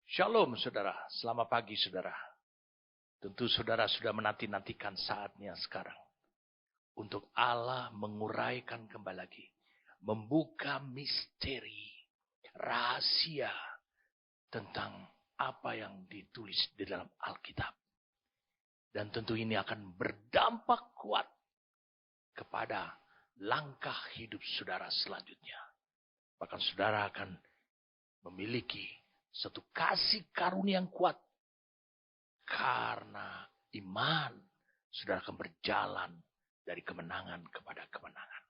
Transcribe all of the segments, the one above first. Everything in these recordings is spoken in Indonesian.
Shalom saudara, selamat pagi saudara. Tentu saudara sudah menanti-nantikan saatnya sekarang. Untuk Allah menguraikan kembali lagi. Membuka misteri, rahasia tentang apa yang ditulis di dalam Alkitab. Dan tentu ini akan berdampak kuat kepada langkah hidup saudara selanjutnya. Bahkan saudara akan memiliki satu kasih karunia yang kuat. Karena iman, saudara akan berjalan dari kemenangan kepada kemenangan.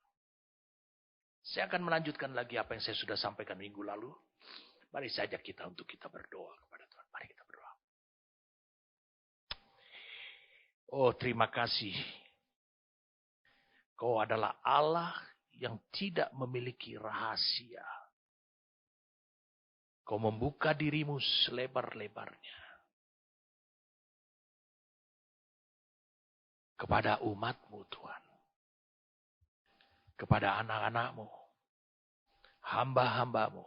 Saya akan melanjutkan lagi apa yang saya sudah sampaikan minggu lalu. Mari saja kita untuk kita berdoa kepada Tuhan. Mari kita berdoa. Oh, terima kasih. Kau adalah Allah yang tidak memiliki rahasia. Kau membuka dirimu selebar-lebarnya kepada umat-Mu Tuhan. Kepada anak-anak-Mu, hamba-hamba-Mu.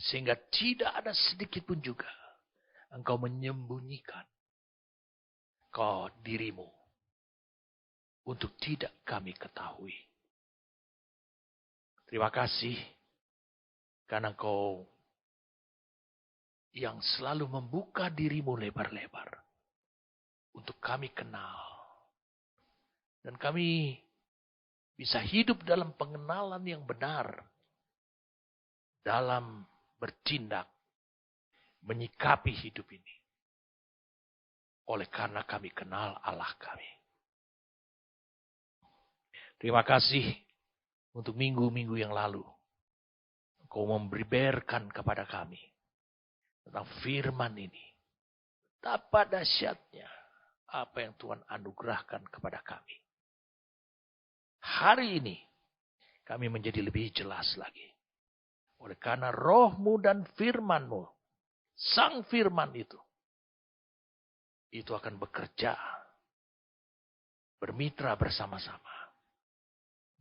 Sehingga tidak ada sedikit pun juga Engkau menyembunyikan kau dirimu untuk tidak kami ketahui. Terima kasih karena Engkau yang selalu membuka dirimu lebar-lebar untuk kami kenal. Dan kami bisa hidup dalam pengenalan yang benar. Dalam bertindak, menyikapi hidup ini. Oleh karena kami kenal Allah kami. Terima kasih untuk minggu-minggu yang lalu. Engkau memberikan kepada kami tentang firman ini. Betapa dahsyatnya apa yang Tuhan anugerahkan kepada kami. Hari ini kami menjadi lebih jelas lagi. Oleh karena roh-Mu dan firman-Mu, sang firman itu akan bekerja, bermitra bersama-sama,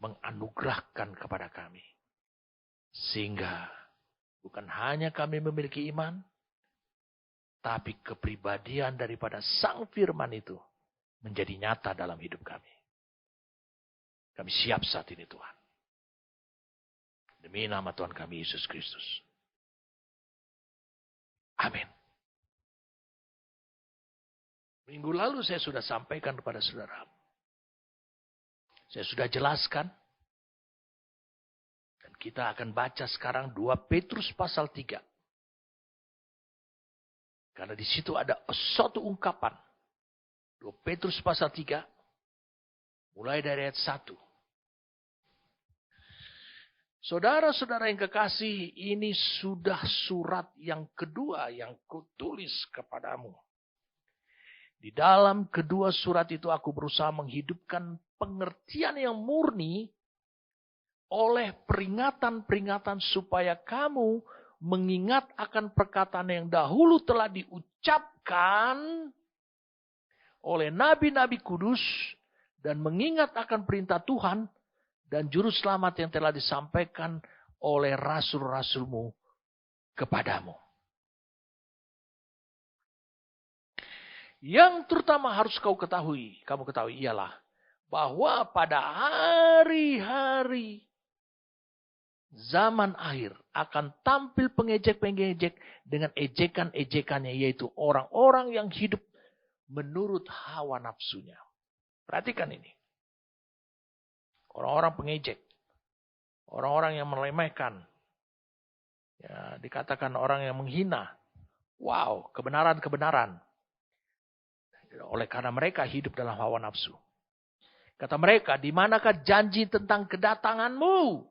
menganugerahkan kepada kami. Sehingga bukan hanya kami memiliki iman, tapi kepribadian daripada sang firman itu menjadi nyata dalam hidup kami. Kami siap saat ini Tuhan. Demi nama Tuhan kami Yesus Kristus. Amin. Minggu lalu saya sudah sampaikan kepada saudara. Saya sudah jelaskan. Dan kita akan baca sekarang 2 Petrus pasal 3. Karena di situ ada suatu ungkapan. 2 Petrus pasal 3. Mulai dari ayat 1. Saudara-saudara yang kekasih, ini sudah surat yang kedua yang kutulis kepadamu. Di dalam kedua surat itu aku berusaha menghidupkan pengertian yang murni oleh peringatan-peringatan supaya kamu mengingat akan perkataan yang dahulu telah diucapkan oleh nabi-nabi kudus dan mengingat akan perintah Tuhan dan juru selamat yang telah disampaikan oleh rasul-rasulmu kepadamu. Yang terutama harus kamu ketahui ialah bahwa pada hari-hari zaman akhir akan tampil pengejek-pengejek dengan ejekan-ejekannya, yaitu orang-orang yang hidup menurut hawa nafsunya. Perhatikan ini. Orang-orang pengejek. Orang-orang yang meremehkan. Ya, dikatakan orang yang menghina. Wow, kebenaran-kebenaran. Oleh karena mereka hidup dalam hawa nafsu. Kata mereka, di manakah janji tentang kedatanganmu?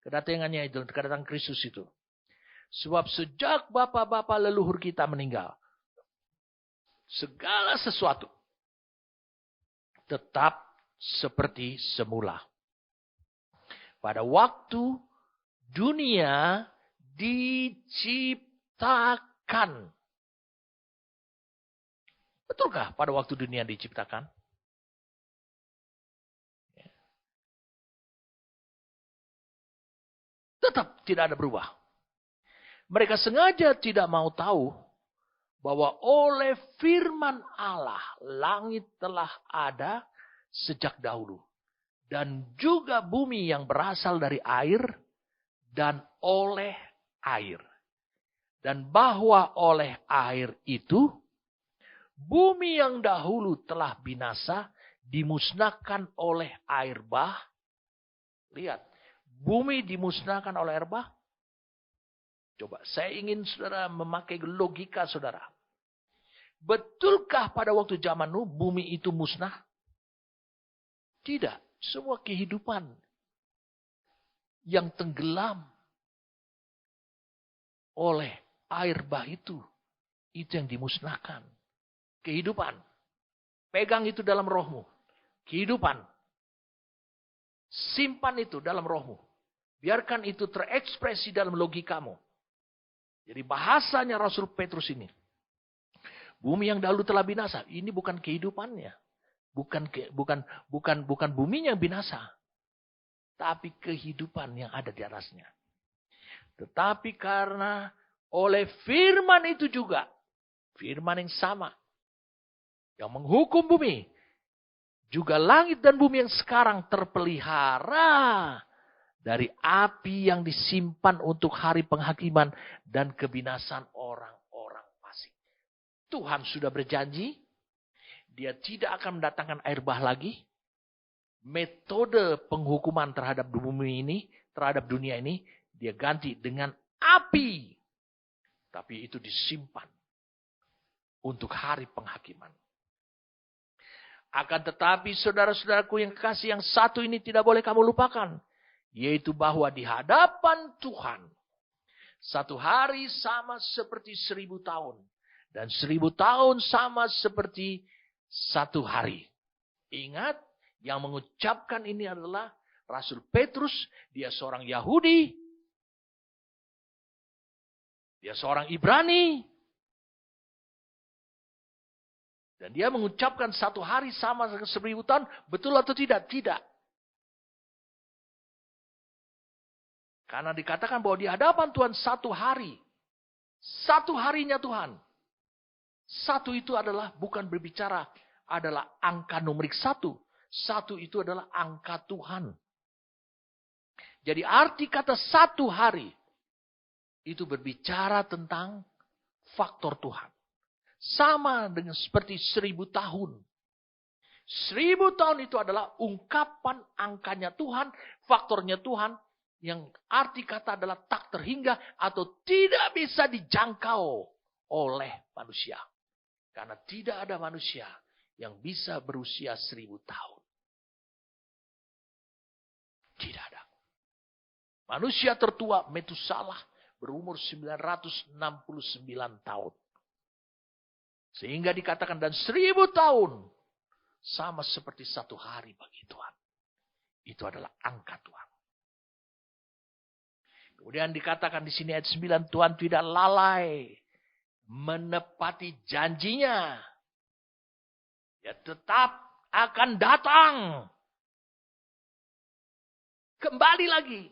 Kedatangannya itu, kedatangan Kristus itu. Sebab sejak bapa-bapa leluhur kita meninggal, segala sesuatu tetap seperti semula. Pada waktu dunia diciptakan. Betulkah pada waktu dunia diciptakan? Tetap tidak ada berubah. Mereka sengaja tidak mau tahu bahwa oleh firman Allah langit telah ada sejak dahulu. Dan juga bumi yang berasal dari air dan oleh air. Dan bahwa oleh air itu, bumi yang dahulu telah binasa dimusnahkan oleh air bah. Lihat, bumi dimusnahkan oleh air bah. Coba, saya ingin saudara memakai logika saudara. Betulkah pada waktu zaman Nuh bumi itu musnah? Tidak. Semua kehidupan yang tenggelam oleh air bah itu yang dimusnahkan. Kehidupan. Pegang itu dalam rohmu. Kehidupan. Simpan itu dalam rohmu. Biarkan itu terekspresi dalam logikamu. Jadi bahasanya Rasul Petrus ini. Bumi yang dahulu telah binasa. Ini bukan kehidupannya. Bukan buminya yang binasa. Tapi kehidupan yang ada di atasnya. Tetapi karena oleh firman itu juga. Firman yang sama. Yang menghukum bumi. Juga langit dan bumi yang sekarang terpelihara. Dari api yang disimpan untuk hari penghakiman. Dan kebinasan orang-orang fasik. Tuhan sudah berjanji. Dia tidak akan mendatangkan air bah lagi. Metode penghukuman terhadap bumi ini, terhadap dunia ini, dia ganti dengan api. Tapi itu disimpan untuk hari penghakiman. Akan tetapi saudara-saudaraku yang kekasih, yang satu ini tidak boleh kamu lupakan. Yaitu bahwa di hadapan Tuhan, satu hari sama seperti 1000 tahun. Dan 1000 tahun sama seperti satu hari. Ingat, yang mengucapkan ini adalah Rasul Petrus. Dia seorang Yahudi. Dia seorang Ibrani. Dan dia mengucapkan satu hari sama 1000 tahun. Betul atau tidak? Tidak. Karena dikatakan bahwa di hadapan Tuhan satu hari. Satu harinya Tuhan. Satu itu adalah bukan berbicara adalah angka numerik satu. Satu itu adalah angka Tuhan. Jadi arti kata satu hari. Itu berbicara tentang faktor Tuhan. Sama dengan seperti 1000 tahun. 1000 tahun itu adalah ungkapan angkanya Tuhan. Faktornya Tuhan. Yang arti kata adalah tak terhingga. Atau tidak bisa dijangkau oleh manusia. Karena tidak ada manusia yang bisa berusia 1000 tahun. Tidak ada. Manusia tertua Metusalah berumur 969 tahun. Sehingga dikatakan dan 1000 tahun sama seperti satu hari bagi Tuhan. Itu adalah angka Tuhan. Kemudian dikatakan di sini ayat 9, Tuhan tidak lalai menepati janjinya. Ya tetap akan datang. Kembali lagi.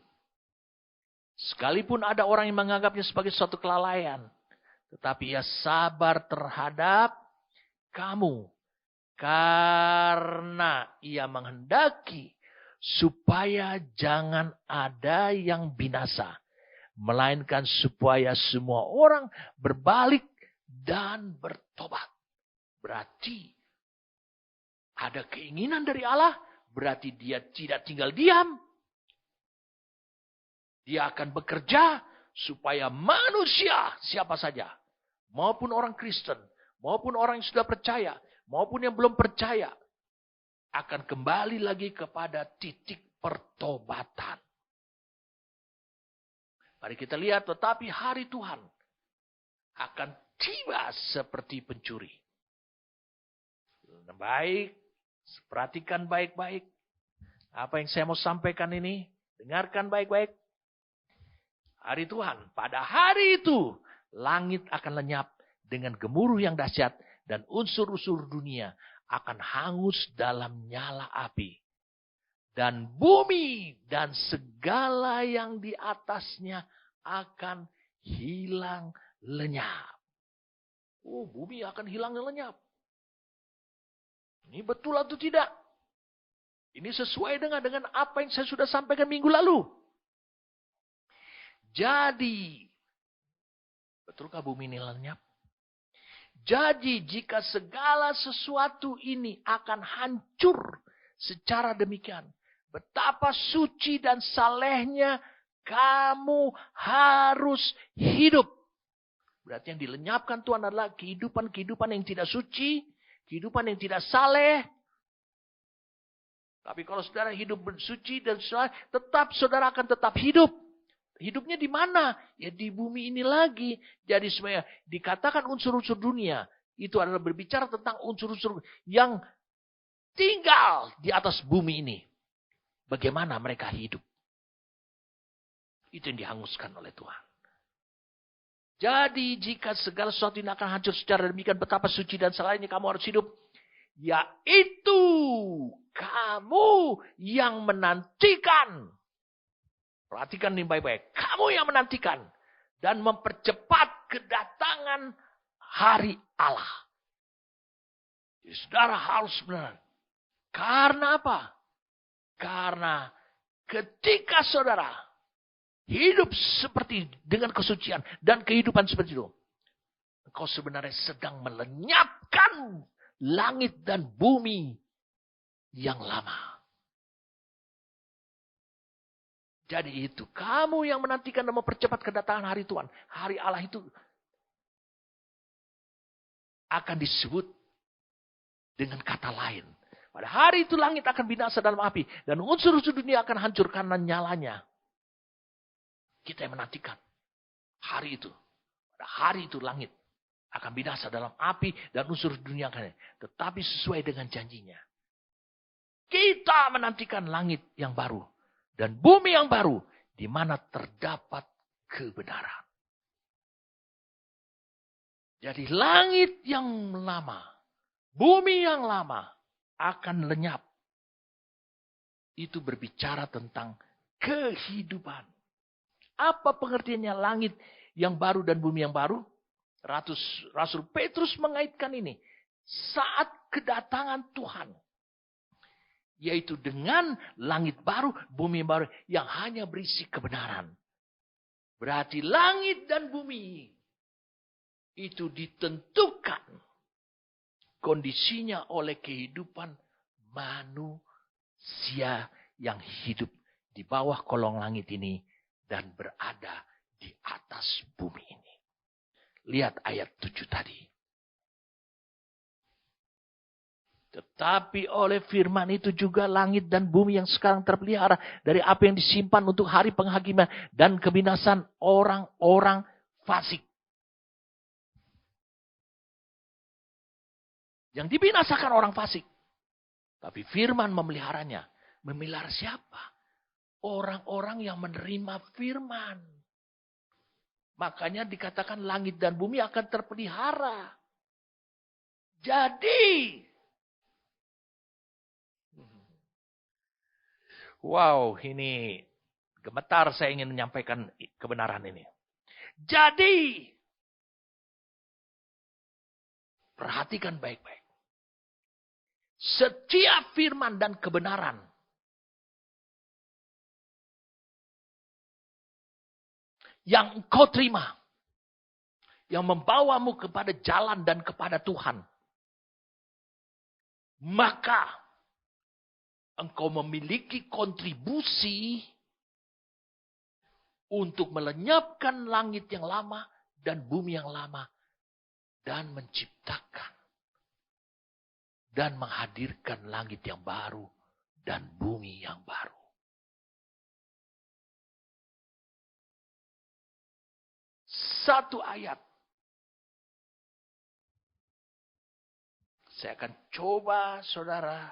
Sekalipun ada orang yang menganggapnya sebagai suatu kelalaian. Tetapi ia sabar terhadap kamu. Karena ia menghendaki supaya jangan ada yang binasa. Melainkan supaya semua orang berbalik dan bertobat. Berarti ada keinginan dari Allah, berarti dia tidak tinggal diam. Dia akan bekerja supaya manusia, siapa saja, maupun orang Kristen, maupun orang yang sudah percaya, maupun yang belum percaya, akan kembali lagi kepada titik pertobatan. Mari kita lihat, tetapi hari Tuhan akan tiba seperti pencuri. Baik, perhatikan baik-baik. Apa yang saya mau sampaikan ini, dengarkan baik-baik. Hari Tuhan, pada hari itu, langit akan lenyap dengan gemuruh yang dahsyat dan unsur-unsur dunia akan hangus dalam nyala api. Dan bumi dan segala yang di atasnya akan hilang lenyap. Oh, bumi akan hilang lenyap. Ini betul atau tidak? Ini sesuai dengan apa yang saya sudah sampaikan minggu lalu. Jadi, betulkah bumi ini lenyap? Jadi, jika segala sesuatu ini akan hancur secara demikian, betapa suci dan salehnya kamu harus hidup. Berarti yang dilenyapkan Tuhan adalah kehidupan-kehidupan yang tidak suci, kehidupan yang tidak saleh. Tapi kalau saudara hidup bersuci dan saleh, tetap saudara akan tetap hidup. Hidupnya di mana? Ya di bumi ini lagi. Jadi sebenarnya dikatakan unsur-unsur dunia. Itu adalah berbicara tentang unsur-unsur yang tinggal di atas bumi ini. Bagaimana mereka hidup. Itu yang dihanguskan oleh Tuhan. Jadi jika segala sesuatu ini akan hancur secara demikian, betapa suci dan salehnya kamu harus hidup. Yaitu kamu yang menantikan. Perhatikan ini baik-baik. Kamu yang menantikan dan mempercepat kedatangan hari Allah. Jadi, saudara harus benar. Karena apa? Karena ketika saudara hidup seperti dengan kesucian dan kehidupan seperti itu, engkau sebenarnya sedang melenyapkan langit dan bumi yang lama. Jadi itu kamu yang menantikan dan mempercepat kedatangan hari Tuhan. Hari Allah itu akan disebut dengan kata lain. Pada hari itu langit akan binasa dalam api. Dan unsur-unsur dunia akan hancur karena nyalanya. Kita yang menantikan hari itu. Pada hari itu langit akan binasa dalam api dan unsur dunia akan. Tetapi sesuai dengan janjinya. Kita menantikan langit yang baru. Dan bumi yang baru, di mana terdapat kebenaran. Jadi langit yang lama, bumi yang lama akan lenyap. Itu berbicara tentang kehidupan. Apa pengertiannya langit yang baru dan bumi yang baru? Rasul Petrus mengaitkan ini. Saat kedatangan Tuhan. Yaitu dengan langit baru, bumi baru yang hanya berisi kebenaran. Berarti langit dan bumi itu ditentukan kondisinya oleh kehidupan manusia yang hidup di bawah kolong langit ini dan berada di atas bumi ini. Lihat ayat 7 tadi. Tetapi oleh firman itu juga langit dan bumi yang sekarang terpelihara dari apa yang disimpan untuk hari penghakiman dan kebinasan orang-orang fasik. Yang dibinasakan orang fasik. Tapi firman memeliharanya. Memelihara siapa? Orang-orang yang menerima firman. Makanya dikatakan langit dan bumi akan terpelihara. Jadi wow, ini gemetar saya ingin menyampaikan kebenaran ini. Jadi, perhatikan baik-baik. Setiap firman dan kebenaran yang engkau terima, yang membawamu kepada jalan dan kepada Tuhan, maka engkau memiliki kontribusi untuk melenyapkan langit yang lama dan bumi yang lama. Dan menciptakan. Dan menghadirkan langit yang baru dan bumi yang baru. Satu ayat. Saya akan coba saudara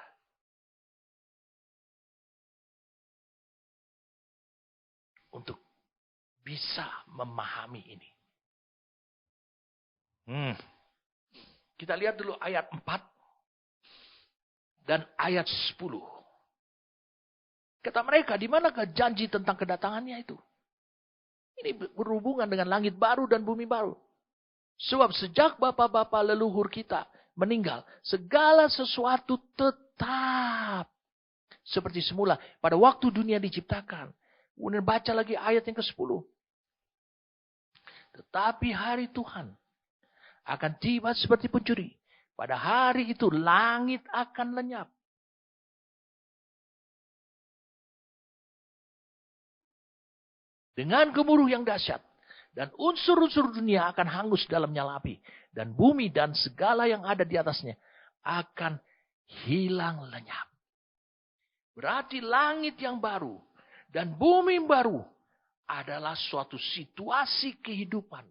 untuk bisa memahami ini. Kita lihat dulu ayat 4 dan ayat 10. Kata mereka, di manakah janji tentang kedatangannya itu? Ini berhubungan dengan langit baru dan bumi baru. Sebab sejak bapak-bapak leluhur kita meninggal, segala sesuatu tetap seperti semula pada waktu dunia diciptakan. Kemudian baca lagi ayat yang ke-10. Tetapi hari Tuhan akan tiba seperti pencuri. Pada hari itu langit akan lenyap. Dengan gemuruh yang dahsyat. Dan unsur-unsur dunia akan hangus dalam nyala api. Dan bumi dan segala yang ada di atasnya akan hilang lenyap. Berarti langit yang baru dan bumi yang baru adalah suatu situasi kehidupan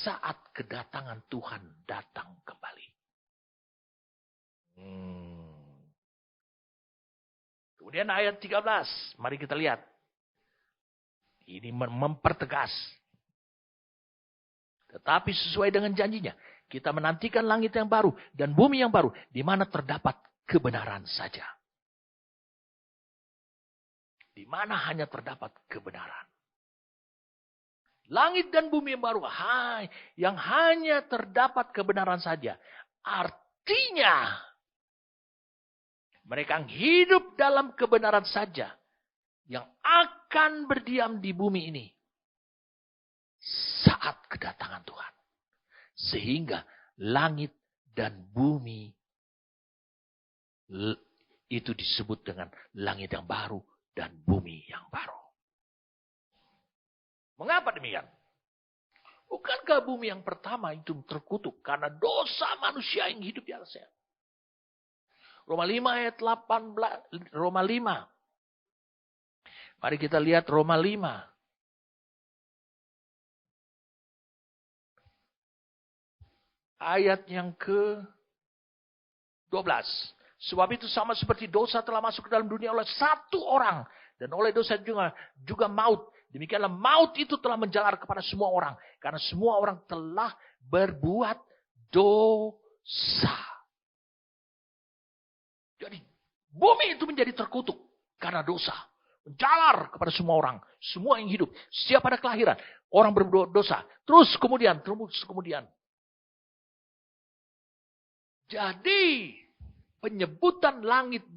saat kedatangan Tuhan datang kembali. Kemudian ayat 13, mari kita lihat. Ini mempertegas. Tetapi sesuai dengan janjinya, kita menantikan langit yang baru dan bumi yang baru, di mana terdapat kebenaran saja. Di mana hanya terdapat kebenaran. Langit dan bumi yang baru, yang hanya terdapat kebenaran saja. Artinya, mereka hidup dalam kebenaran saja. Yang akan berdiam di bumi ini. Saat kedatangan Tuhan. Sehingga langit dan bumi itu disebut dengan langit yang baru dan bumi yang baru. Mengapa demikian? Bukankah bumi yang pertama itu terkutuk karena dosa manusia yang hidup di atasnya? Roma 5 ayat 18, Roma 5. Mari kita lihat Roma 5. Ayat yang ke-12. Sebab itu sama seperti dosa telah masuk ke dalam dunia oleh satu orang. Dan oleh dosa juga maut. Demikianlah maut itu telah menjalar kepada semua orang. Karena semua orang telah berbuat dosa. Jadi bumi itu menjadi terkutuk karena dosa. Menjalar kepada semua orang. Semua yang hidup. Setiap pada kelahiran. Orang berbuat dosa. Terus kemudian. Jadi penyebutan langit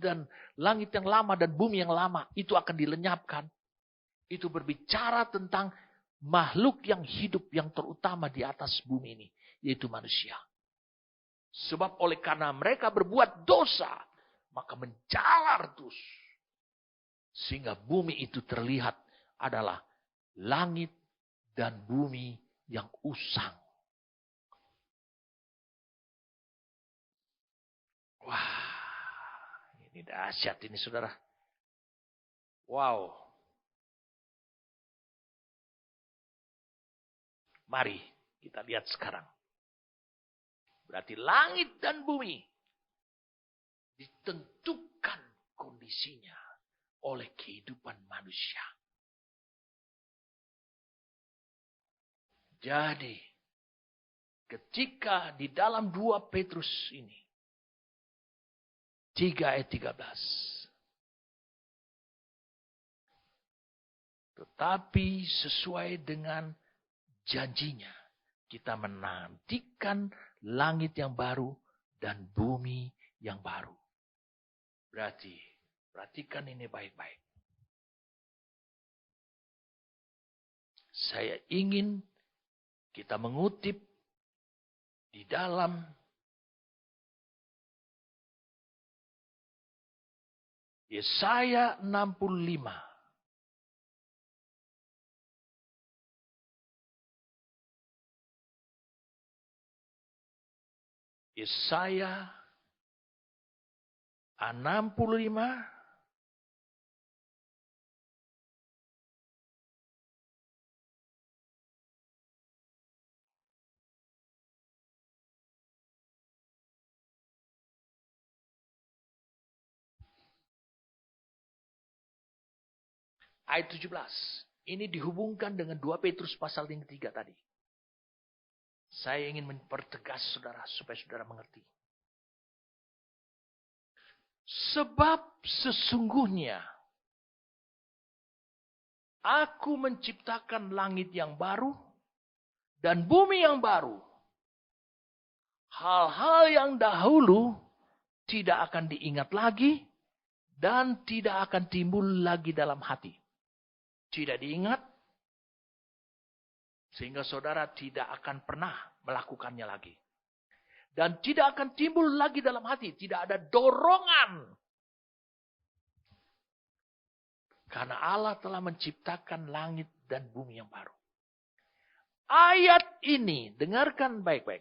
yang lama dan bumi yang lama. Itu akan dilenyapkan. Itu berbicara tentang makhluk yang hidup yang terutama di atas bumi ini. Yaitu manusia. Sebab oleh karena mereka berbuat dosa. Maka menjalar terus. Sehingga bumi itu terlihat adalah langit dan bumi yang usang. Wah, ini dahsyat ini saudara. Wow. Mari kita lihat sekarang. Berarti langit dan bumi ditentukan kondisinya oleh kehidupan manusia. Jadi, ketika di dalam 2 Petrus ini, 3 ayat 13. Tetapi sesuai dengan janjinya, kita menantikan langit yang baru dan bumi yang baru. Berarti, perhatikan ini baik-baik. Saya ingin kita mengutip di dalam Yesaya 65. Yesaya 65 ayat 17. Ini dihubungkan dengan 2 Petrus pasal yang ketiga tadi. Saya ingin mempertegas saudara supaya saudara mengerti. Sebab sesungguhnya Aku menciptakan langit yang baru dan bumi yang baru. Hal-hal yang dahulu tidak akan diingat lagi dan tidak akan timbul lagi dalam hati. Tidak diingat, sehingga saudara tidak akan pernah melakukannya lagi. Dan tidak akan timbul lagi dalam hati. Tidak ada dorongan. Karena Allah telah menciptakan langit dan bumi yang baru. Ayat ini, dengarkan baik-baik.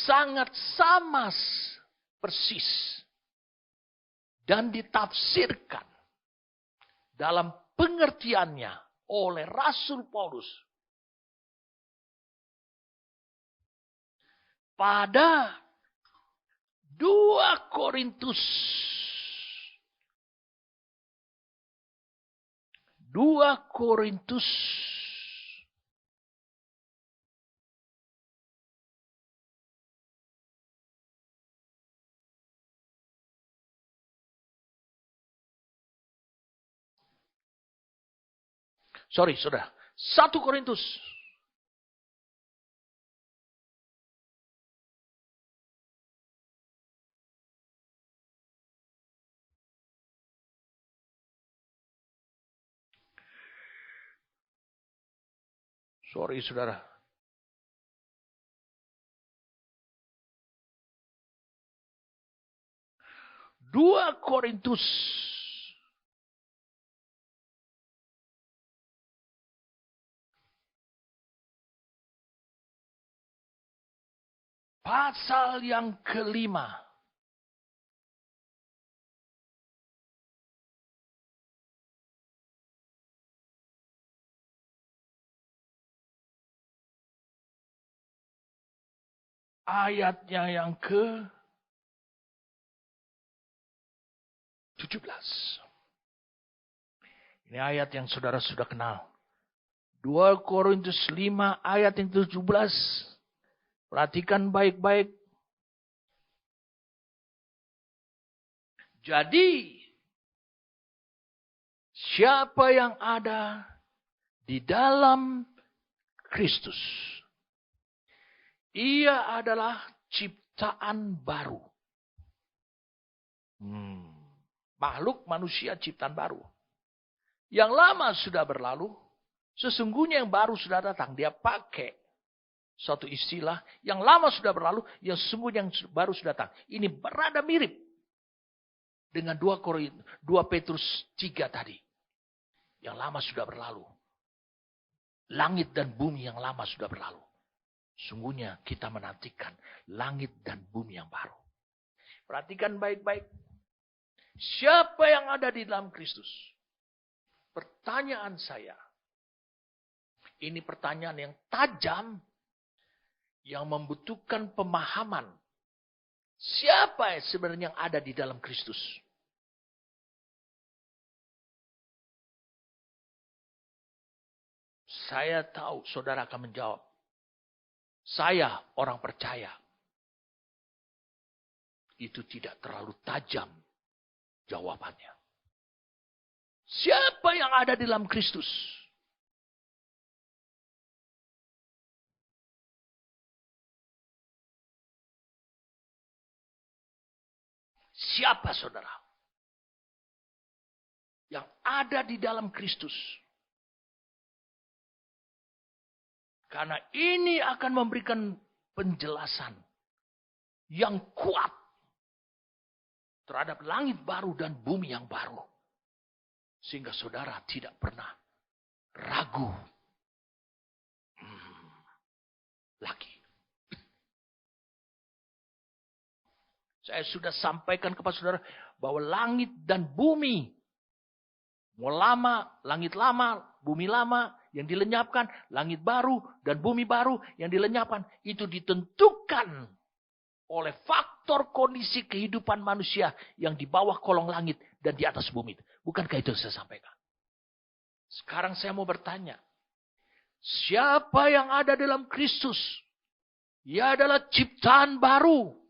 Sangat sama persis. Dan ditafsirkan dalam pengertiannya oleh Rasul Paulus. Pada 2 Korintus 2 Korintus Sorry, saudara. 1 Korintus. Sorry, saudara. Dua Korintus pasal yang kelima. Ayatnya yang ke 17. Ini ayat yang saudara sudah kenal. 2 Korintus 5 ayat yang 17. Perhatikan baik-baik. Jadi, siapa yang ada di dalam Kristus, ia adalah ciptaan baru. Makhluk manusia ciptaan baru. Yang lama sudah berlalu, sesungguhnya yang baru sudah datang. Dia pakai suatu istilah, yang lama sudah berlalu, yang sesungguhnya yang baru sudah datang. Ini berada mirip dengan 2 Petrus 3 tadi. Yang lama sudah berlalu. Langit dan bumi yang lama sudah berlalu. Sungguhnya kita menantikan langit dan bumi yang baru. Perhatikan baik-baik. Siapa yang ada di dalam Kristus? Pertanyaan saya. Ini pertanyaan yang tajam. Yang membutuhkan pemahaman. Siapa sebenarnya yang ada di dalam Kristus? Saya tahu saudara akan menjawab. Saya orang percaya. Itu tidak terlalu tajam jawabannya. Siapa yang ada di dalam Kristus? Siapa saudara? Yang ada di dalam Kristus. Karena ini akan memberikan penjelasan yang kuat terhadap langit baru dan bumi yang baru. Sehingga saudara tidak pernah ragu lagi. Saya sudah sampaikan kepada saudara bahwa langit dan bumi, mau lama, langit lama, bumi lama yang dilenyapkan, langit baru dan bumi baru yang dilenyapkan, itu ditentukan oleh faktor kondisi kehidupan manusia yang di bawah kolong langit dan di atas bumi. Bukankah itu yang saya sampaikan? Sekarang saya mau bertanya, siapa yang ada dalam Kristus? Ia adalah ciptaan baru.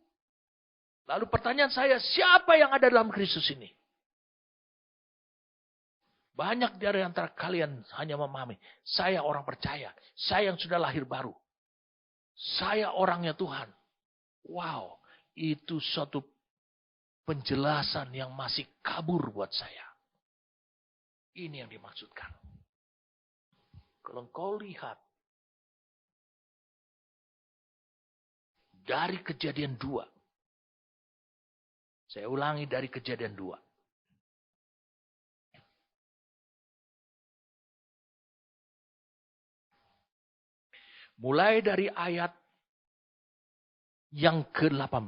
Lalu pertanyaan saya, siapa yang ada dalam Kristus ini? Banyak dari antara kalian hanya memahami, saya orang percaya, saya yang sudah lahir baru. Saya orangnya Tuhan. Wow, itu suatu penjelasan yang masih kabur buat saya. Ini yang dimaksudkan. Kalau engkau lihat dari Kejadian 2. Saya ulangi dari Kejadian 2. Mulai dari ayat yang ke-18.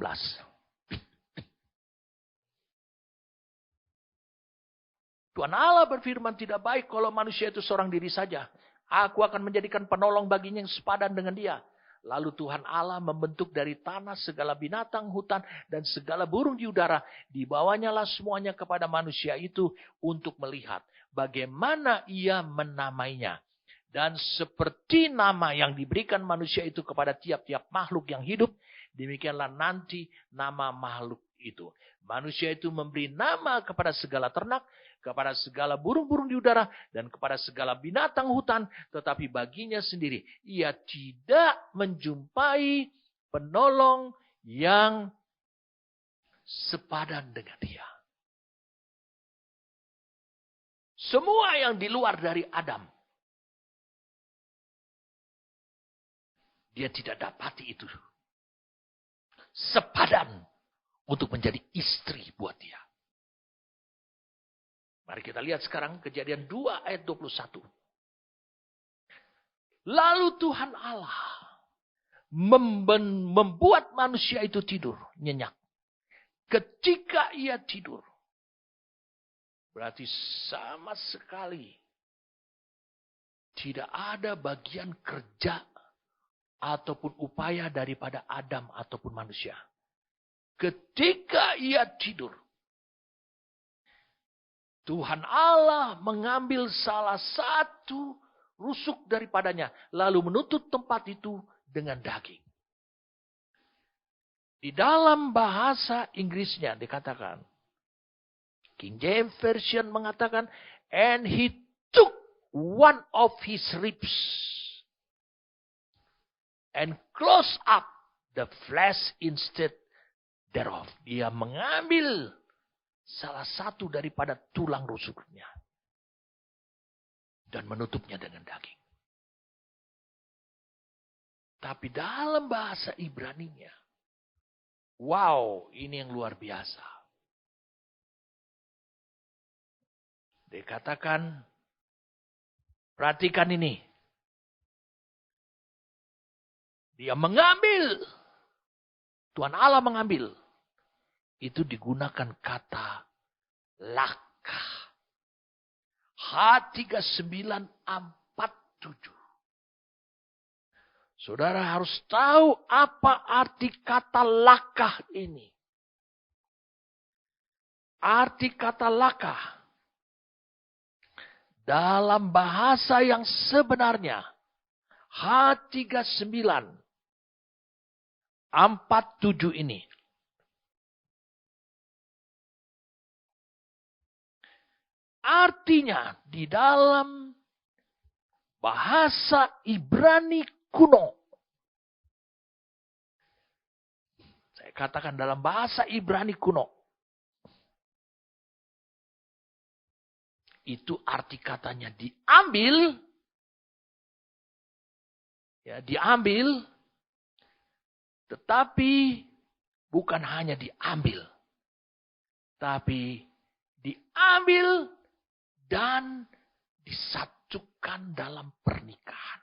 Tuhan Allah berfirman, tidak baik kalau manusia itu seorang diri saja. Aku akan menjadikan penolong baginya yang sepadan dengan dia. Lalu Tuhan Allah membentuk dari tanah segala binatang hutan dan segala burung di udara. Dibawanyalah semuanya kepada manusia itu untuk melihat bagaimana ia menamainya. Dan seperti nama yang diberikan manusia itu kepada tiap-tiap makhluk yang hidup, demikianlah nanti nama makhluk itu. Manusia itu memberi nama kepada segala ternak, kepada segala burung-burung di udara, dan kepada segala binatang hutan. Tetapi baginya sendiri, ia tidak menjumpai penolong yang sepadan dengan dia. Semua yang di luar dari Adam, dia tidak dapati itu sepadan untuk menjadi istri buat dia. Mari kita lihat sekarang Kejadian 2 ayat 21. Lalu Tuhan Allah membuat manusia itu tidur nyenyak. Ketika ia tidur, berarti sama sekali tidak ada bagian kerja ataupun upaya daripada Adam ataupun manusia. Ketika ia tidur, Tuhan Allah mengambil salah satu rusuk daripadanya, lalu menutup tempat itu dengan daging. Di dalam bahasa Inggrisnya dikatakan, King James Version mengatakan, and he took one of his ribs and close up the flesh instead thereof. Dia mengambil salah satu daripada tulang rusuknya dan menutupnya dengan daging. Tapi dalam bahasa Ibraninya, wow, ini yang luar biasa. Dikatakan, perhatikan ini. Dia mengambil, Tuhan Allah mengambil. Itu digunakan kata lakah. H3947. Saudara harus tahu apa arti kata lakah ini. Arti kata lakah dalam bahasa yang sebenarnya H3947 ini. Artinya di dalam bahasa Ibrani kuno. Saya katakan dalam bahasa Ibrani kuno. Itu arti katanya diambil. Ya, diambil. Tetapi bukan hanya diambil. Tapi diambil dan disatukan dalam pernikahan.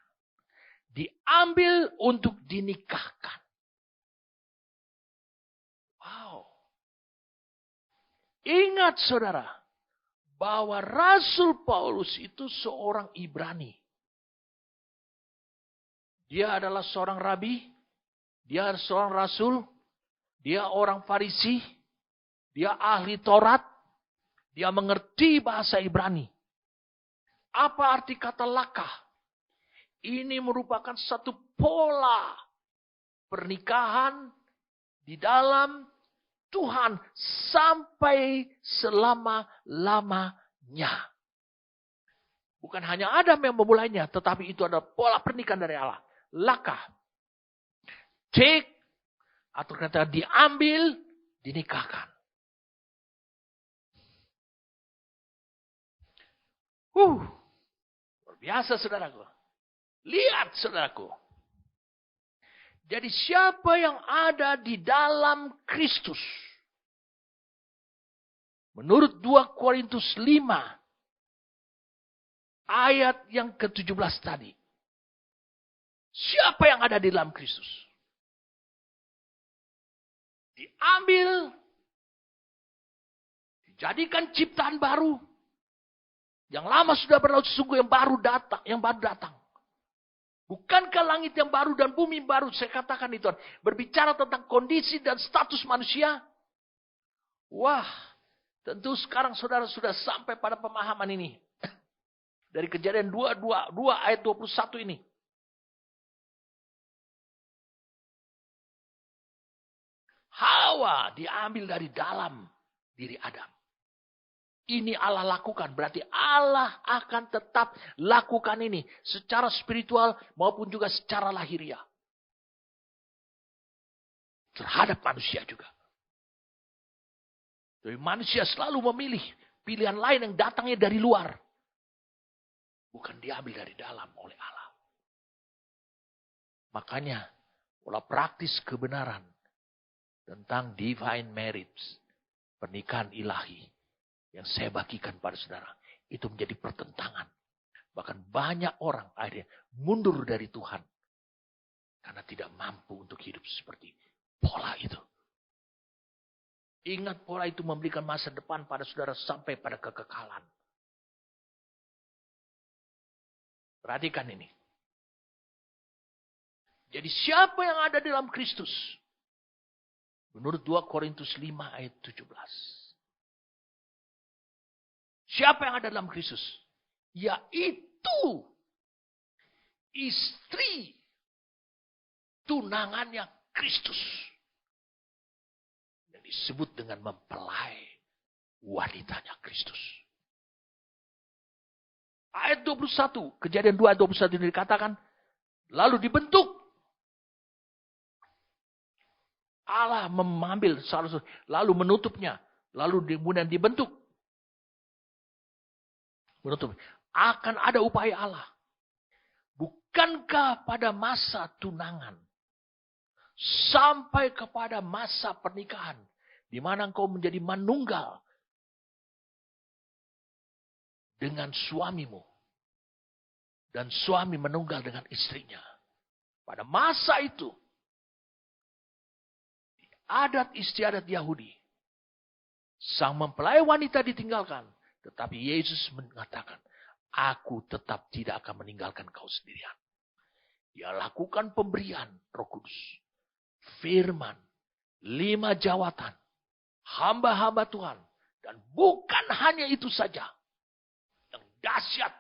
Diambil untuk dinikahkan. Wow. Ingat saudara, bahwa Rasul Paulus itu seorang Ibrani. Dia adalah seorang rabi, dia adalah seorang rasul, dia orang Farisi, dia ahli Taurat, dia mengerti bahasa Ibrani. Apa arti kata lakah? Ini merupakan satu pola pernikahan di dalam Tuhan sampai selama-lamanya. Bukan hanya Adam yang memulainya, tetapi itu adalah pola pernikahan dari Allah. Lakah. Take, atau kata diambil, dinikahkan. Luar biasa saudaraku. Lihat saudaraku. Jadi siapa yang ada di dalam Kristus? Menurut 2 Korintus 5. Ayat yang ke-17 tadi. Siapa yang ada di dalam Kristus? Diambil. Dijadikan ciptaan baru. Yang lama sudah berlalu, sungguh yang baru datang. Bukankah langit yang baru dan bumi yang baru, saya katakan itu, berbicara tentang kondisi dan status manusia? Wah, tentu sekarang saudara sudah sampai pada pemahaman ini. Dari Kejadian 2 ayat 21 ini. Hawa diambil dari dalam diri Adam. Ini Allah lakukan. Berarti Allah akan tetap lakukan ini. Secara spiritual maupun juga secara lahiriah. Terhadap manusia juga. Jadi manusia selalu memilih pilihan lain yang datangnya dari luar. Bukan diambil dari dalam oleh Allah. Makanya pola praktis kebenaran tentang divine marriage. Pernikahan ilahi. Yang saya bagikan pada saudara. Itu menjadi pertentangan. Bahkan banyak orang akhirnya mundur dari Tuhan. Karena tidak mampu untuk hidup seperti pola itu. Ingat pola itu memberikan masa depan pada saudara sampai pada kekekalan. Perhatikan ini. Jadi siapa yang ada dalam Kristus? Menurut 2 Korintus 5 ayat 17. Siapa yang ada dalam Kristus? Yaitu istri tunangannya Kristus. Yang disebut dengan mempelai wanitanya Kristus. Ayat 21, Kejadian 2 ayat 21 ini dikatakan, lalu dibentuk. Allah mengambil lalu menutupnya, lalu kemudian dibentuk. Menutup. Akan ada upaya Allah. Bukankah pada masa tunangan sampai kepada masa pernikahan, di mana engkau menjadi manunggal dengan suamimu dan suami menunggal dengan istrinya. Pada masa itu, adat istiadat Yahudi, sang mempelai wanita ditinggalkan. Tetapi Yesus mengatakan, aku tetap tidak akan meninggalkan kau sendirian. Dia lakukan pemberian Roh Kudus, firman, 5 jawatan, hamba-hamba Tuhan. Dan bukan hanya itu saja. Yang dahsyat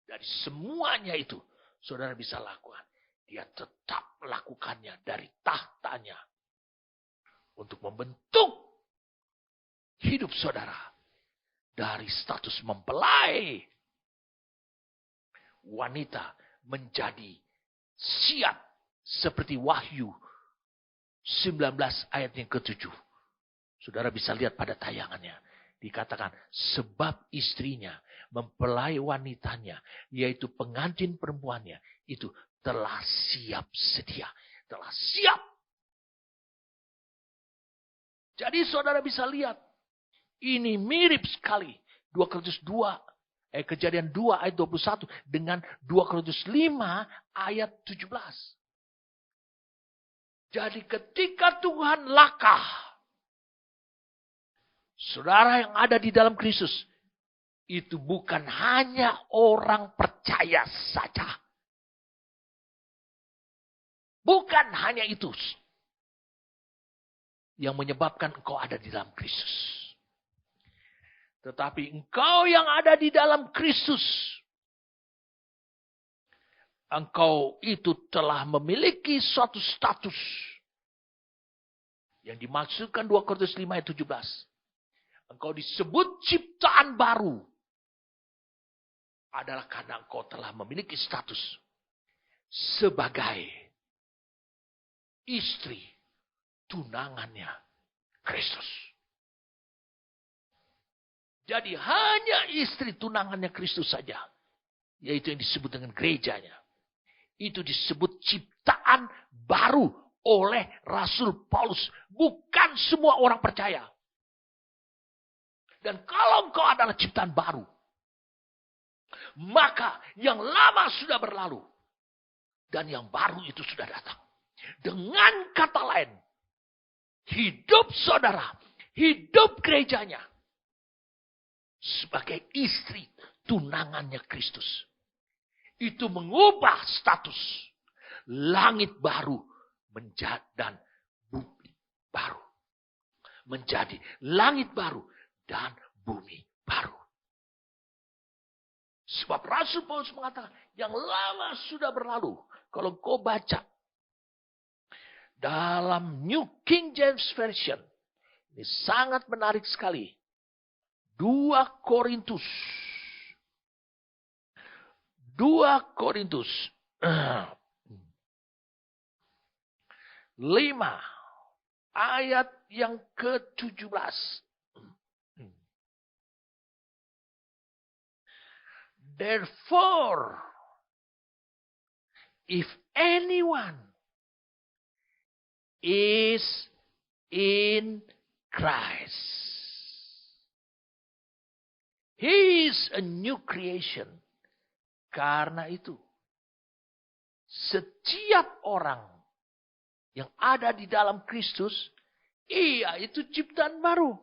dari semuanya itu, saudara bisa lakukan. Dia tetap melakukannya dari tahtanya. Untuk membentuk hidup saudara. Dari status mempelai wanita menjadi siap seperti Wahyu 19 ayat yang ke-7. Saudara bisa lihat pada tayangannya. Dikatakan sebab istrinya mempelai wanitanya, yaitu pengantin perempuannya, itu telah siap sedia. Telah siap. Jadi saudara bisa lihat. Ini mirip sekali. 2 Korintus 2, Kejadian 2 ayat 21 dengan 2 Korintus 5 ayat 17. Jadi ketika Tuhan lakah, saudara yang ada di dalam Kristus, itu bukan hanya orang percaya saja. Bukan hanya itu yang menyebabkan engkau ada di dalam Kristus. Tetapi engkau yang ada di dalam Kristus, engkau itu telah memiliki suatu status yang dimaksudkan 2 Korintus 5 ayat 17. Engkau disebut ciptaan baru. adalah karena engkau telah memiliki status sebagai istri tunangannya Kristus. Jadi hanya istri tunangannya Kristus saja, yaitu yang disebut dengan gerejanya. Itu disebut ciptaan baru oleh Rasul Paulus. Bukan semua orang percaya. Dan kalau engkau adalah ciptaan baru, maka yang lama sudah berlalu. Dan yang baru itu sudah datang. Dengan kata lain, hidup saudara, hidup gerejanya, sebagai istri tunangannya Kristus. Itu mengubah status langit baru dan bumi baru. Menjadi langit baru dan bumi baru. Sebab Rasul Paulus mengatakan, yang lama sudah berlalu. Kalau kau baca dalam New King James Version, ini sangat menarik sekali. 2 Korintus 5 ayat yang ke-17. Therefore, if anyone is in Christ, he is a new creation. Karena itu, setiap orang yang ada di dalam Kristus, ia itu ciptaan baru.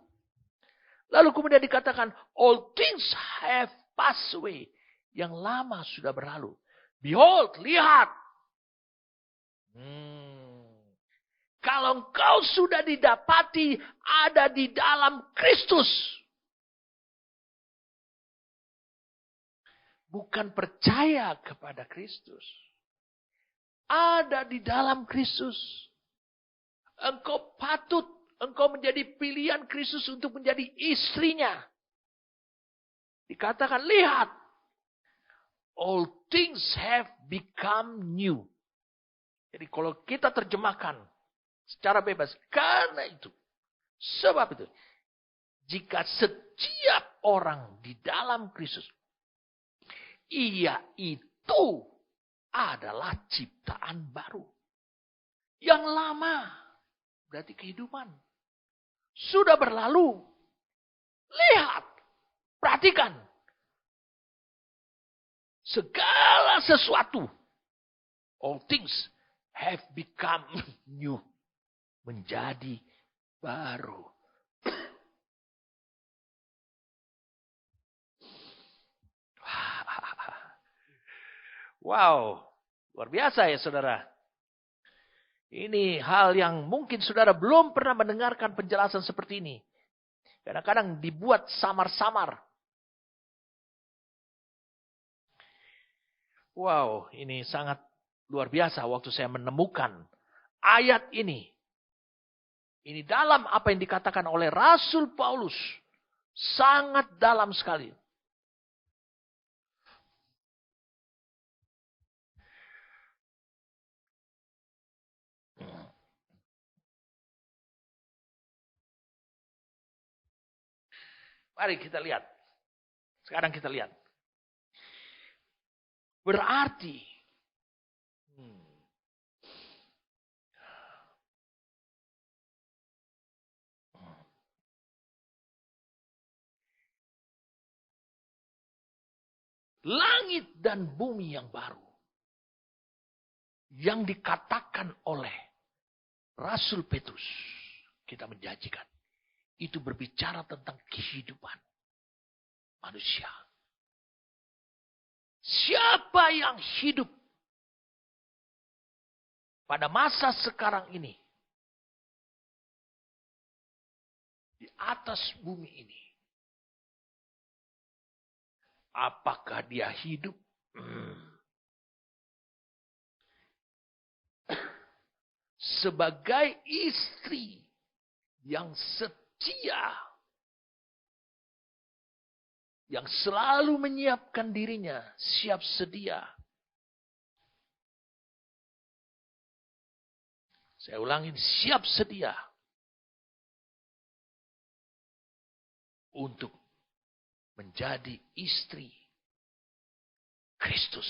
Lalu kemudian dikatakan, all things have passed away. Yang lama sudah berlalu. Behold, lihat. Kalau engkau sudah didapati ada di dalam Kristus. Bukan percaya kepada Kristus. Ada di dalam Kristus. Engkau patut, engkau menjadi pilihan Kristus untuk menjadi istrinya. Dikatakan, lihat. All things have become new. Jadi kalau kita terjemahkan secara bebas. Karena itu. Sebab itu. Jika setiap orang di dalam Kristus. Ia itu adalah ciptaan baru. Yang lama. Berarti kehidupan. Sudah berlalu. Lihat. Perhatikan. Segala sesuatu. All things have become new. Menjadi baru. Wow. Luar biasa ya saudara. Ini hal yang mungkin saudara belum pernah mendengarkan penjelasan seperti ini. Kadang-kadang dibuat samar-samar. Wow, ini sangat luar biasa waktu saya menemukan ayat ini. Ini dalam apa yang dikatakan oleh Rasul Paulus. Sangat dalam sekali. Mari kita lihat. Sekarang kita lihat. Berarti langit dan bumi yang baru yang dikatakan oleh Rasul Petrus, kita menjanjikan, itu berbicara tentang kehidupan manusia. Siapa yang hidup pada masa sekarang ini di atas bumi ini, apakah dia hidup sebagai istri yang setia Yang selalu menyiapkan dirinya, siap sedia. Saya ulangi, siap sedia. Untuk menjadi istri Kristus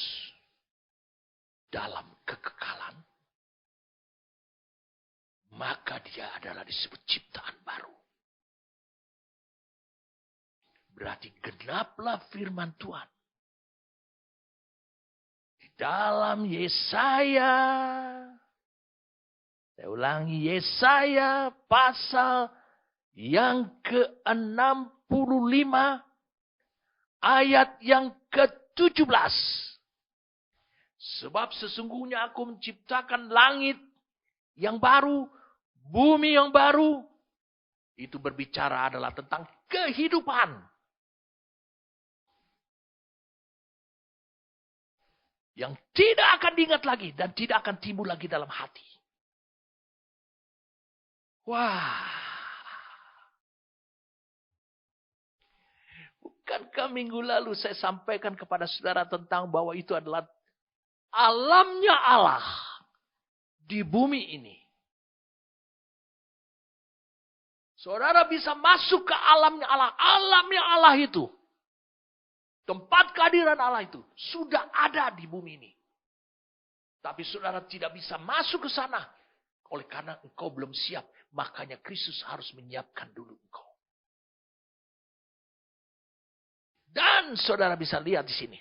dalam kekekalan, maka dia adalah disebut ciptaan baru. Berarti genaplah firman Tuhan. Di dalam Yesaya, saya ulangi, Yesaya pasal yang ke-65 ayat yang ke-17. Sebab sesungguhnya aku menciptakan langit yang baru, bumi yang baru. Itu berbicara adalah tentang kehidupan. Yang tidak akan diingat lagi dan tidak akan timbul lagi dalam hati. Wah. Bukankah minggu lalu saya sampaikan kepada saudara tentang bahwa itu adalah alamnya Allah di bumi ini. Saudara bisa masuk ke alamnya Allah. Alamnya Allah itu. Tempat kehadiran Allah itu sudah ada di bumi ini. Tapi saudara tidak bisa masuk ke sana. Oleh karena engkau belum siap. Makanya Kristus harus menyiapkan dulu engkau. Dan saudara bisa lihat di sini.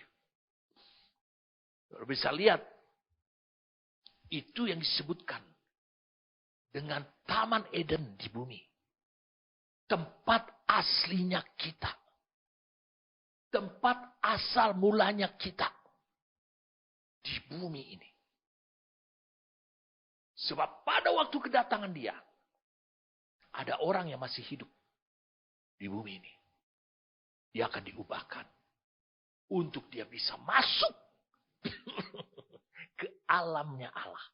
Saudara bisa lihat. Itu yang disebutkan. Dengan Taman Eden di bumi. Tempat aslinya kita. Tempat asal mulanya kita. Di bumi ini. Sebab pada waktu kedatangan dia. Ada orang yang masih hidup. Di bumi ini. Dia akan diubahkan. Untuk dia bisa masuk. Ke alamnya Allah.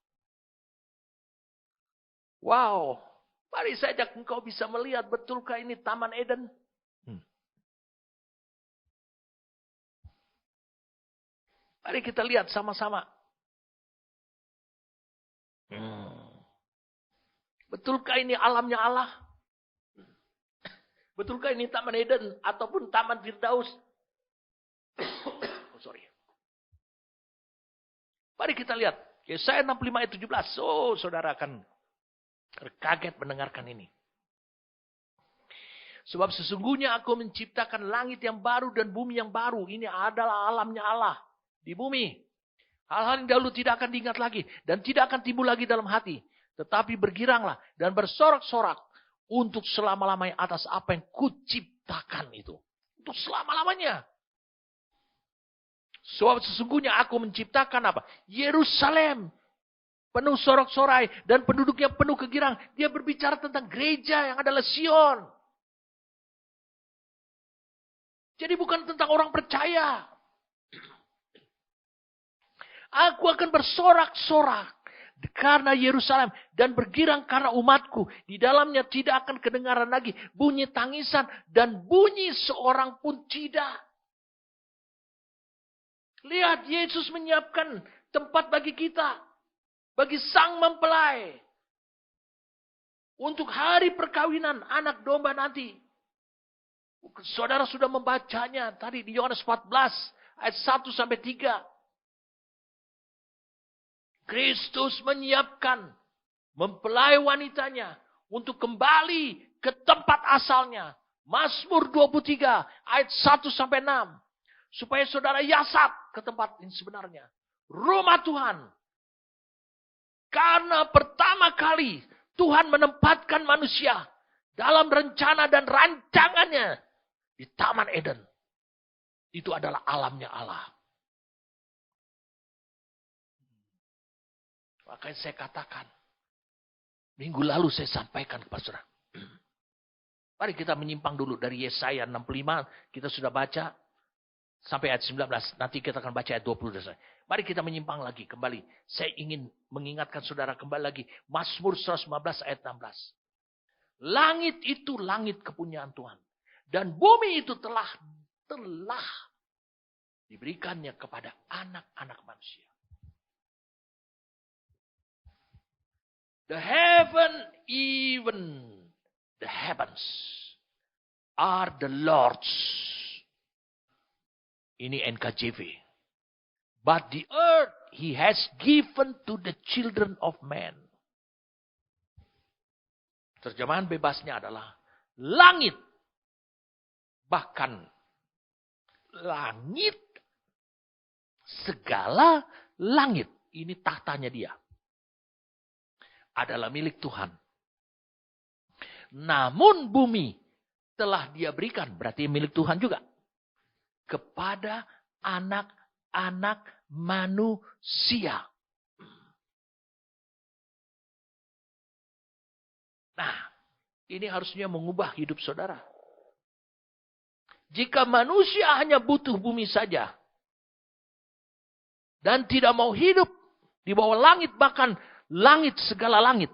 Wow. Mari saya ajak engkau bisa melihat. Betulkah ini Taman Eden? Mari kita lihat sama-sama. Betulkah ini alamnya Allah? Betulkah ini Taman Eden ataupun Taman Firdaus? Mari kita lihat. Yesaya 65 ayat 17. Oh, saudara akan kaget mendengarkan ini. Sebab sesungguhnya aku menciptakan langit yang baru dan bumi yang baru. Ini adalah alamnya Allah. Di bumi. Hal-hal yang dahulu tidak akan diingat lagi. Dan tidak akan timbul lagi dalam hati. Tetapi bergiranglah dan bersorak-sorak. Untuk selama-lamanya atas apa yang kuciptakan itu. Untuk selama-lamanya. Sebab sesungguhnya aku menciptakan apa? Yerusalem. Penuh sorak-sorai. Dan penduduknya penuh kegirang. Dia berbicara tentang gereja yang adalah Sion. Jadi bukan tentang orang percaya. Aku akan bersorak-sorak karena Yerusalem dan bergirang karena umatku. Di dalamnya tidak akan kedengaran lagi bunyi tangisan dan bunyi seorang pun tidak. Lihat, Yesus menyiapkan tempat bagi kita. Bagi sang mempelai. Untuk hari perkawinan anak domba nanti. Saudara sudah membacanya tadi di Yohanes 14 ayat 1 sampai 3. Kristus menyiapkan mempelai wanitanya untuk kembali ke tempat asalnya. Mazmur 23 ayat 1 sampai 6. Supaya saudara yasat ke tempat ini sebenarnya. Rumah Tuhan. Karena pertama kali Tuhan menempatkan manusia dalam rencana dan rancangannya di Taman Eden. Itu adalah alamnya Allah. Makanya saya katakan, minggu lalu saya sampaikan kepada saudara. Mari kita menyimpang dulu dari Yesaya 65, kita sudah baca sampai ayat 19. Nanti kita akan baca ayat 20. Mari kita menyimpang lagi kembali. Saya ingin mengingatkan saudara kembali lagi. Mazmur 115 ayat 16. Langit itu langit kepunyaan Tuhan. Dan bumi itu telah telah diberikannya kepada anak-anak manusia. The heaven, even the heavens are the Lord's. Ini NKJV. But the earth he has given to the children of man. Terjemahan bebasnya adalah langit. Bahkan langit. Segala langit. Ini tahtanya dia. Adalah milik Tuhan. Namun bumi telah dia berikan. Berarti milik Tuhan juga. Kepada anak-anak manusia. Nah, ini harusnya mengubah hidup saudara. Jika manusia hanya butuh bumi saja. Dan tidak mau hidup di bawah langit, bahkan langit segala langit.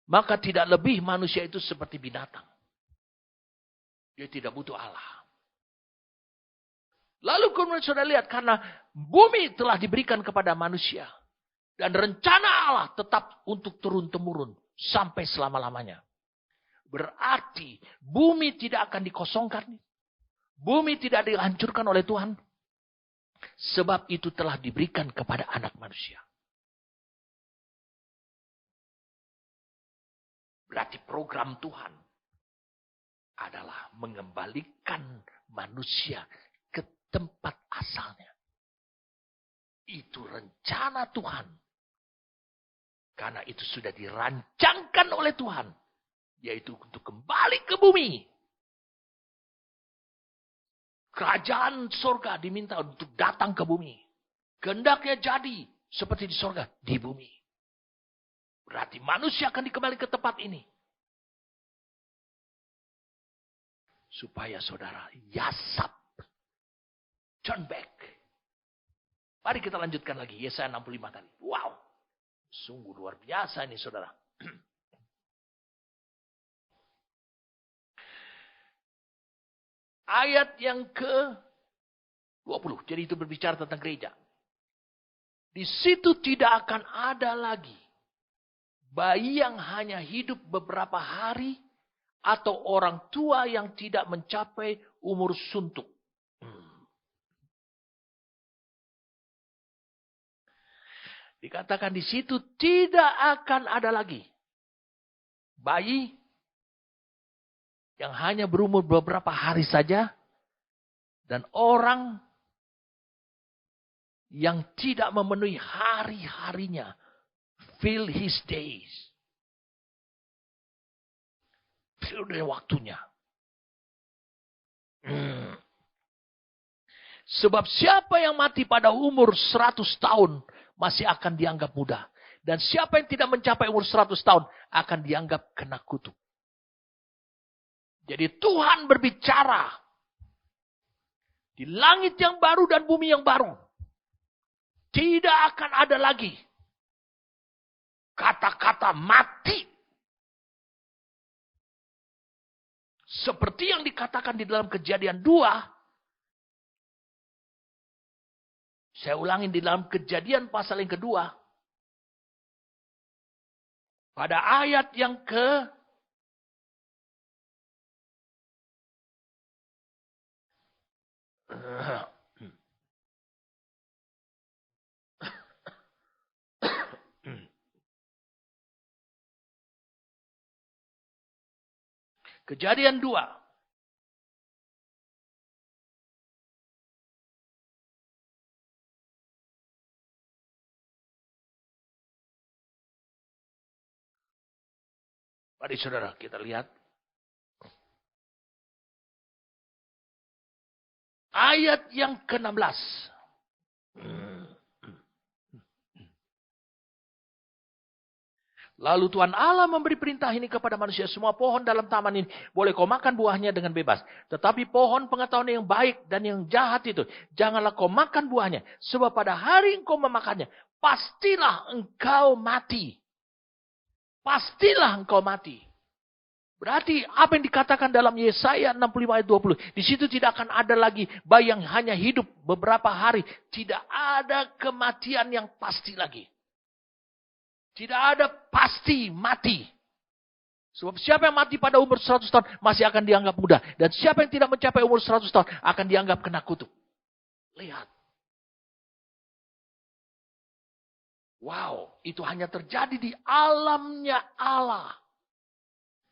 Maka tidak lebih manusia itu seperti binatang. Dia tidak butuh Allah. Lalu kemudian saudara lihat, karena bumi telah diberikan kepada manusia. Dan rencana Allah tetap untuk turun-temurun sampai selama-lamanya. Berarti bumi tidak akan dikosongkan. Bumi tidak dihancurkan oleh Tuhan. Sebab itu telah diberikan kepada anak manusia. Berarti program Tuhan adalah mengembalikan manusia ke tempat asalnya. Itu rencana Tuhan. Karena itu sudah dirancangkan oleh Tuhan. Yaitu untuk kembali ke bumi. Kerajaan surga diminta untuk datang ke bumi. Kehendaknya jadi seperti di surga, di bumi. Berarti manusia akan dikembali ke tempat ini. Supaya saudara yasap. Turn back. Mari kita lanjutkan lagi. Yesaya 65 tadi. Wow. Sungguh luar biasa ini saudara. Ayat yang ke-20. Jadi itu berbicara tentang gereja. Di situ tidak akan ada lagi bayi yang hanya hidup beberapa hari atau orang tua yang tidak mencapai umur suntuk. Dikatakan di situ tidak akan ada lagi bayi yang hanya berumur beberapa hari saja dan orang yang tidak memenuhi hari-harinya. Fill his days. Periode waktunya. Sebab siapa yang mati pada umur 100 tahun masih akan dianggap muda. Dan siapa yang tidak mencapai umur 100 tahun akan dianggap kena kutuk. Jadi Tuhan berbicara. Di langit yang baru dan bumi yang baru. Tidak akan ada lagi kata-kata mati. Seperti yang dikatakan di dalam Kejadian 2. Saya ulangi di dalam Kejadian pasal yang kedua. Pada ayat yang Kejadian 2. Mari saudara kita lihat. Ayat yang ke-16. Lalu Tuhan Allah memberi perintah ini kepada manusia. Semua pohon dalam taman ini boleh kau makan buahnya dengan bebas. Tetapi pohon pengetahuan yang baik dan yang jahat itu, janganlah kau makan buahnya. Sebab pada hari engkau memakannya, pastilah engkau mati. Pastilah engkau mati. Berarti apa yang dikatakan dalam Yesaya 65 ayat 20. Di situ tidak akan ada lagi bayi yang hanya hidup beberapa hari. Tidak ada kematian yang pasti lagi. Tidak ada pasti mati. Sebab siapa yang mati pada umur 100 tahun masih akan dianggap muda. Dan siapa yang tidak mencapai umur 100 tahun akan dianggap kena kutuk. Lihat. Wow, itu hanya terjadi di alamnya Allah.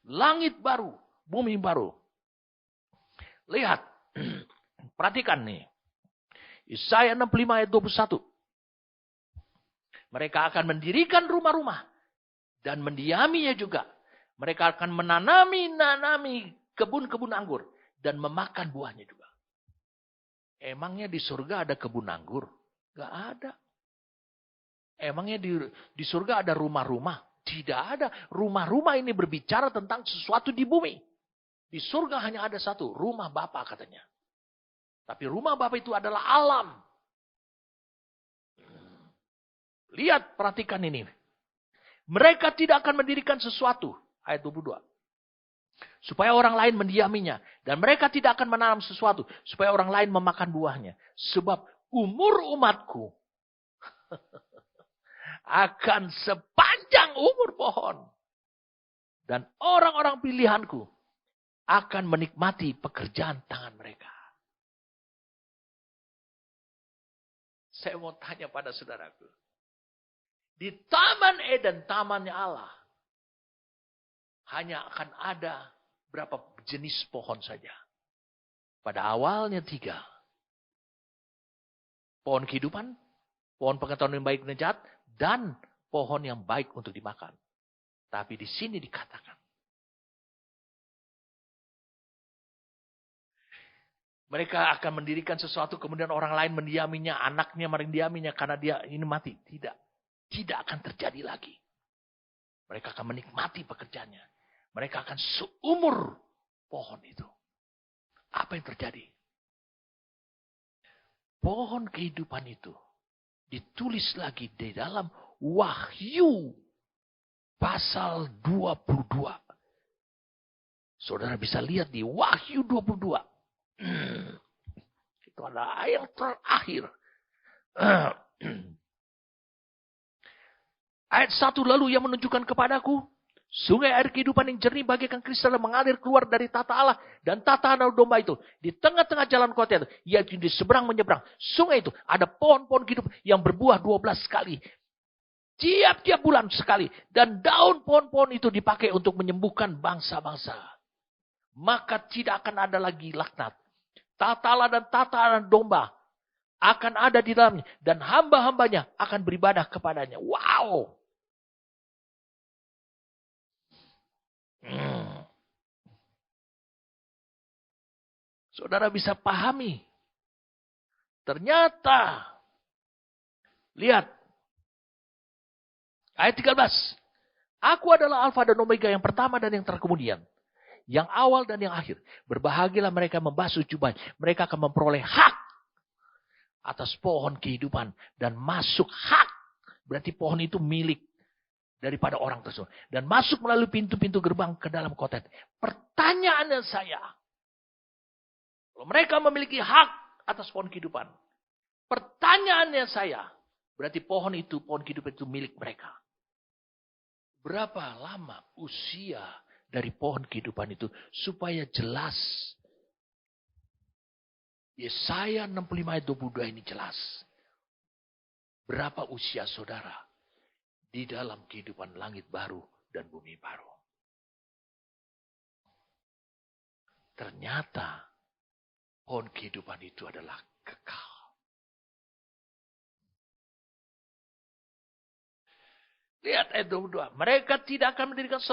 Langit baru, bumi baru. Lihat, perhatikan nih. Yesaya 65 ayat 21. Mereka akan mendirikan rumah-rumah dan mendiaminya juga. Mereka akan menanami kebun-kebun anggur dan memakan buahnya juga. Emangnya di surga ada kebun anggur? Gak ada. Emangnya di surga ada rumah-rumah? Tidak ada. Rumah-rumah ini berbicara tentang sesuatu di bumi. Di surga hanya ada satu, rumah Bapa katanya. Tapi rumah Bapa itu adalah alam. Lihat, perhatikan ini. Mereka tidak akan mendirikan sesuatu. Ayat 22. Supaya orang lain mendiaminya. Dan mereka tidak akan menanam sesuatu. Supaya orang lain memakan buahnya. Sebab umur umatku akan sepanjang umur pohon. Dan orang-orang pilihanku akan menikmati pekerjaan tangan mereka. Saya mau tanya pada saudaraku. Di Taman Eden, tamannya Allah, hanya akan ada berapa jenis pohon saja. Pada awalnya 3. Pohon kehidupan, pohon pengetahuan yang baik dan jahat, dan pohon yang baik untuk dimakan. Tapi di sini dikatakan, mereka akan mendirikan sesuatu, kemudian orang lain mendiaminya, anaknya mendiaminya karena dia ini mati. Tidak. Tidak akan terjadi lagi. Mereka akan menikmati pekerjaannya. Mereka akan seumur pohon itu. Apa yang terjadi? Pohon kehidupan itu ditulis lagi di dalam Wahyu pasal 22. Saudara bisa lihat di Wahyu 22. Itu adalah ayat terakhir. Ayat 1, lalu ia menunjukkan kepadaku sungai air kehidupan yang jernih bagaikan kristal yang mengalir keluar dari tata Allah dan tata anak domba itu. Di tengah-tengah jalan kota itu, yaitu di seberang menyeberang sungai itu, ada pohon-pohon hidup yang berbuah 12 kali. Tiap-tiap bulan sekali. Dan daun pohon-pohon itu dipakai untuk menyembuhkan bangsa-bangsa. Maka tidak akan ada lagi laknat. Tata Allah dan tata anak domba akan ada di dalamnya. Dan hamba-hambanya akan beribadah kepadanya. Wow. Saudara bisa pahami. Ternyata. Lihat. Ayat 13. Aku adalah Alfa dan Omega, yang pertama dan yang terkemudian. Yang awal dan yang akhir. Berbahagialah mereka membasuh jubah. Mereka akan memperoleh hak atas pohon kehidupan. Dan masuk hak. Berarti pohon itu milik daripada orang tersebut. Dan masuk melalui pintu-pintu gerbang ke dalam kota. Pertanyaannya saya. Kalau mereka memiliki hak atas pohon kehidupan. Pertanyaannya saya. Berarti pohon kehidupan itu milik mereka. Berapa lama usia dari pohon kehidupan itu supaya jelas. Yesaya 65 ayat 22 ini jelas. Berapa usia saudara di dalam kehidupan langit baru dan bumi baru. Ternyata pohon kehidupan itu adalah kekal. Lihat ayat 22. Mereka tidak akan mendirikan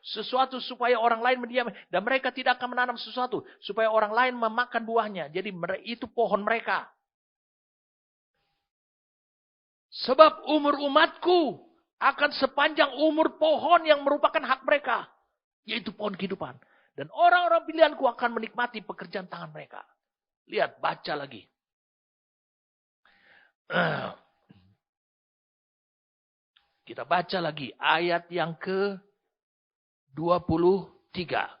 sesuatu supaya orang lain mendiam. Dan mereka tidak akan menanam sesuatu supaya orang lain memakan buahnya. Jadi itu pohon mereka. Sebab umur umatku akan sepanjang umur pohon yang merupakan hak mereka. Yaitu pohon kehidupan. Dan orang-orang pilihanku akan menikmati pekerjaan tangan mereka. Lihat, baca lagi. Kita baca lagi ayat yang ke-23. 3.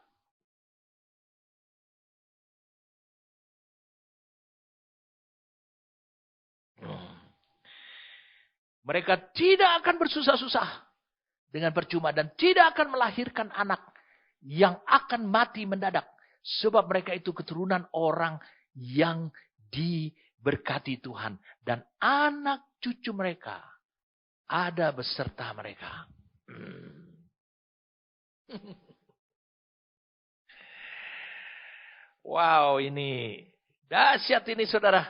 Mereka tidak akan bersusah-susah dengan percuma dan tidak akan melahirkan anak yang akan mati mendadak. Sebab mereka itu keturunan orang yang diberkati Tuhan. Dan anak cucu mereka ada beserta mereka. Wow, ini dahsyat ini saudara.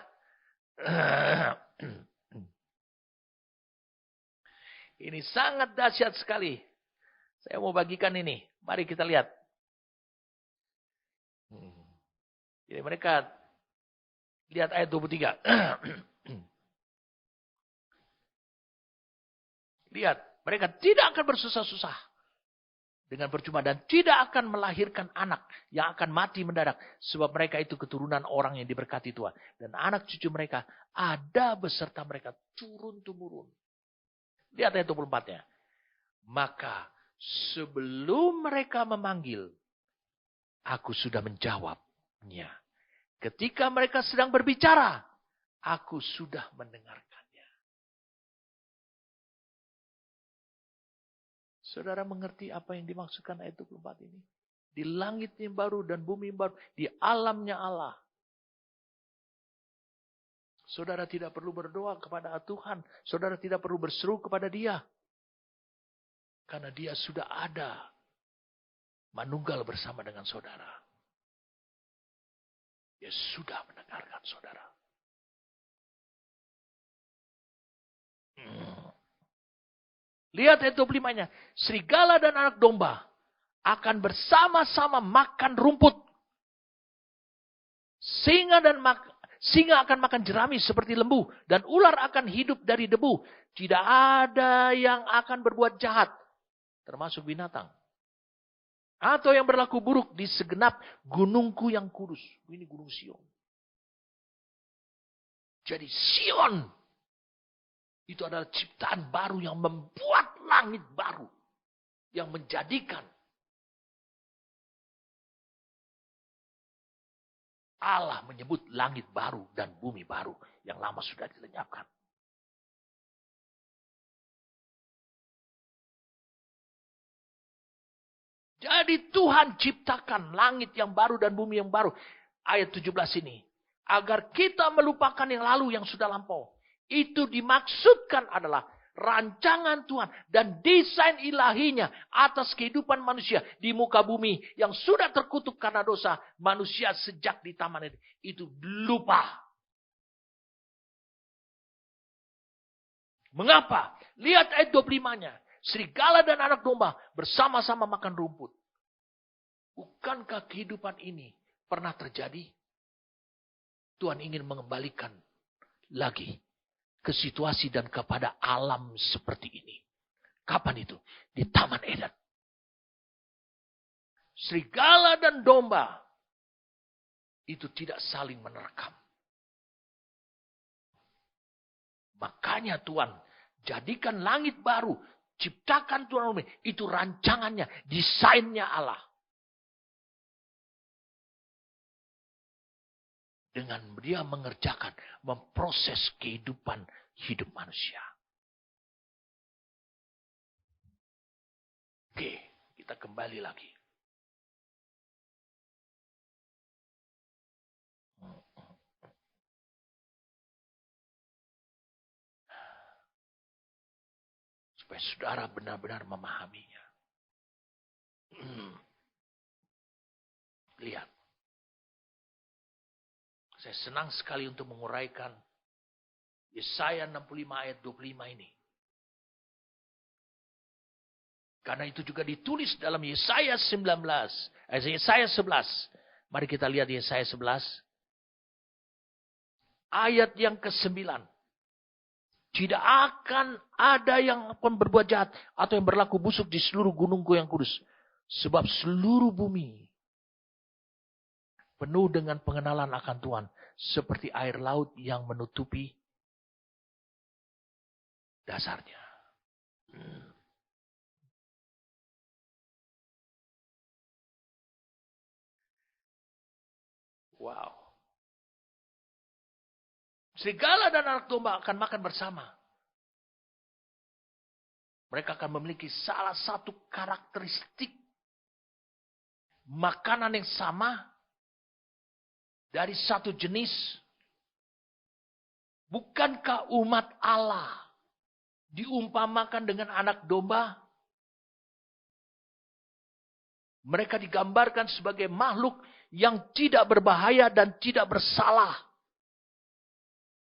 Ini sangat dahsyat sekali. Saya mau bagikan ini. Mari kita lihat. Jadi mereka lihat ayat 23. Lihat, mereka tidak akan bersusah-susah dengan percuma dan tidak akan melahirkan anak yang akan mati mendadak. Sebab mereka itu keturunan orang yang diberkati Tuhan. Dan anak cucu mereka ada beserta mereka turun-temurun. Lihat ayat 24-nya. Maka sebelum mereka memanggil, aku sudah menjawabnya. Ketika mereka sedang berbicara, aku sudah mendengarkannya. Saudara mengerti apa yang dimaksudkan ayat 24 ini? Di langit yang baru dan bumi yang baru, di alamnya Allah. Saudara tidak perlu berdoa kepada Tuhan. Saudara tidak perlu berseru kepada Dia. Karena Dia sudah ada. Manunggal bersama dengan saudara. Dia sudah mendengarkan saudara. Lihat ayat 25-nya. Serigala dan anak domba akan bersama-sama makan rumput. Singa akan makan jerami seperti lembu. Dan ular akan hidup dari debu. Tidak ada yang akan berbuat jahat. Termasuk binatang. Atau yang berlaku buruk di segenap gunungku yang kudus. Ini gunung Sion. Jadi Sion. Itu adalah ciptaan baru yang membuat langit baru. Yang menjadikan Allah menyebut langit baru dan bumi baru yang lama sudah dilenyapkan. Jadi Tuhan ciptakan langit yang baru dan bumi yang baru. Ayat 17 ini. Agar kita melupakan yang lalu yang sudah lampau. Itu dimaksudkan adalah rancangan Tuhan dan desain ilahinya atas kehidupan manusia di muka bumi yang sudah terkutuk karena dosa manusia sejak di taman Eden. Itu lupa. Mengapa? Lihat ayat 25-nya. Serigala dan anak domba bersama-sama makan rumput. Bukankah kehidupan ini pernah terjadi? Tuhan ingin mengembalikan lagi ke situasi dan kepada alam seperti ini. Kapan itu? Di Taman Eden. Serigala dan domba itu tidak saling menerkam. Makanya Tuhan jadikan langit baru. Ciptakan Tuhan bumi. Itu rancangannya, desainnya Allah. Dengan dia mengerjakan, memproses kehidupan hidup manusia. Oke, kita kembali lagi. Supaya saudara benar-benar memahaminya. Lihat. Saya senang sekali untuk menguraikan Yesaya 65 ayat 25 ini. Karena itu juga ditulis dalam Yesaya 11. Mari kita lihat Yesaya 11. Ayat yang ke-9. Tidak akan ada yang akan berbuat jahat atau yang berlaku busuk di seluruh gunungku yang kudus. Sebab seluruh bumi penuh dengan pengenalan akan Tuhan. Seperti air laut yang menutupi dasarnya. Wow. Serigala dan anak domba akan makan bersama. Mereka akan memiliki salah satu karakteristik makanan yang sama dari satu jenis. Bukankah umat Allah diumpamakan dengan anak domba? Mereka digambarkan sebagai makhluk yang tidak berbahaya dan tidak bersalah.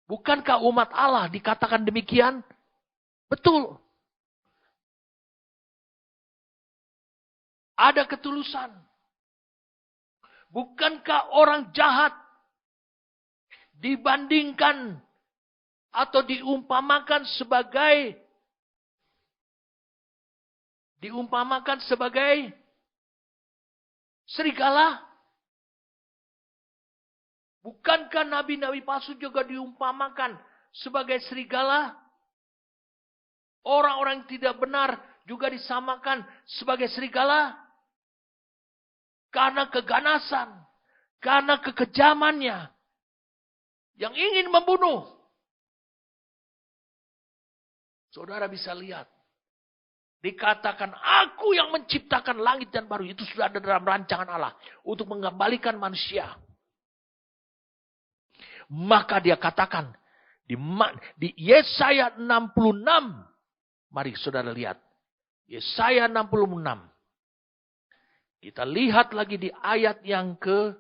Bukankah umat Allah dikatakan demikian? Betul. Ada ketulusan. Bukankah orang jahat dibandingkan atau diumpamakan sebagai serigala? Bukankah nabi-nabi palsu juga diumpamakan sebagai serigala? Orang-orang yang tidak benar juga disamakan sebagai serigala. Karena keganasan, karena kekejamannya yang ingin membunuh. Saudara bisa lihat. Dikatakan aku yang menciptakan langit dan baru. Itu sudah ada dalam rancangan Allah. Untuk mengembalikan manusia. Maka dia katakan. Di Yesaya 66. Mari saudara lihat. Yesaya 66. Kita lihat lagi di ayat yang ke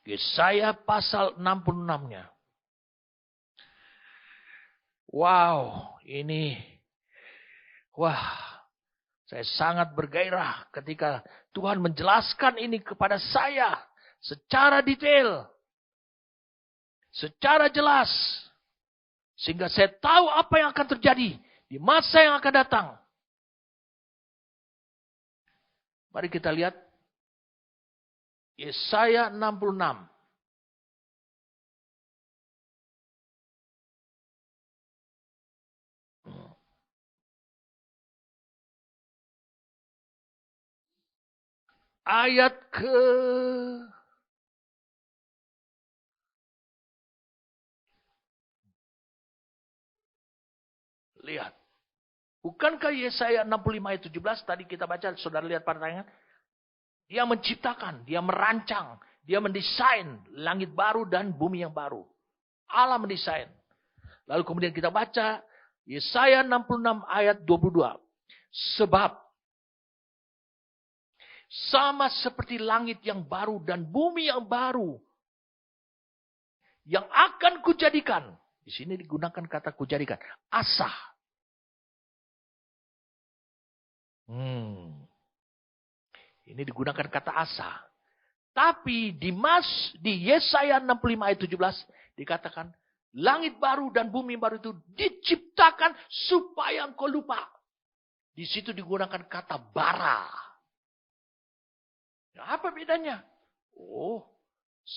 Yesaya pasal 66-nya. Wow, ini. Saya sangat bergairah ketika Tuhan menjelaskan ini kepada saya secara detail. Secara jelas. Sehingga saya tahu apa yang akan terjadi di masa yang akan datang. Mari kita lihat. Yesaya 66. Ayat ke... Lihat. Bukankah Yesaya 65 ayat 17 tadi kita baca, saudara lihat pada tayangan? Dia menciptakan, dia merancang, dia mendesain langit baru dan bumi yang baru. Allah mendesain. Lalu kemudian kita baca Yesaya 66 ayat 22. Sebab sama seperti langit yang baru dan bumi yang baru yang akan kujadikan. Di sini digunakan kata kujadikan. Asah. Ini digunakan kata asa. Tapi di Yesaya 65 ayat 17 dikatakan langit baru dan bumi baru itu diciptakan supaya engkau lupa. Di situ digunakan kata bara. Ya, apa bedanya? Oh,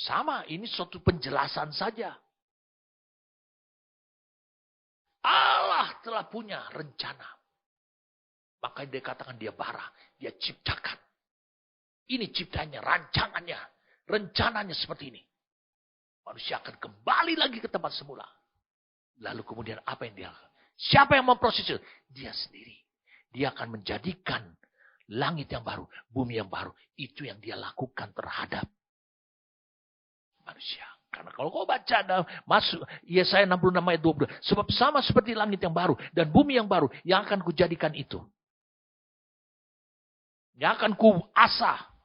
sama. Ini suatu penjelasan saja. Allah telah punya rencana. Maka dia katakan dia bara. Dia ciptakan. Ini ciptanya, rancangannya. Rencananya seperti ini. Manusia akan kembali lagi ke tempat semula. Lalu kemudian apa yang dia lakukan? Siapa yang memproses itu? Dia sendiri. Dia akan menjadikan langit yang baru, bumi yang baru. Itu yang dia lakukan terhadap manusia. Karena kalau kau baca masuk Yesaya 66 ayat 22. Sebab sama seperti langit yang baru dan bumi yang baru yang akan kujadikan itu. Yang akan kuasah.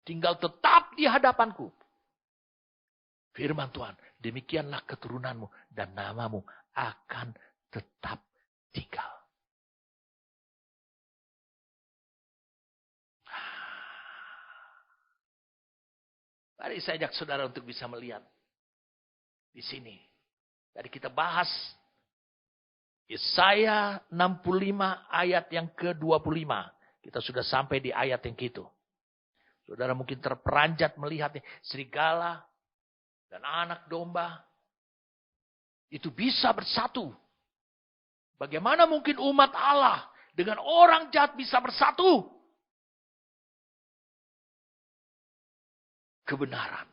Tinggal tetap di hadapanku. Firman Tuhan. Demikianlah keturunanmu dan namamu akan tetap tinggal. Mari saya ajak saudara untuk bisa melihat. Di sini. Tadi kita bahas. Yesaya 65 ayat yang ke-25. Kita sudah sampai di ayat yang gitu. Saudara mungkin terperanjat melihat serigala dan anak domba. Itu bisa bersatu. Bagaimana mungkin umat Allah dengan orang jahat bisa bersatu? Kebenaran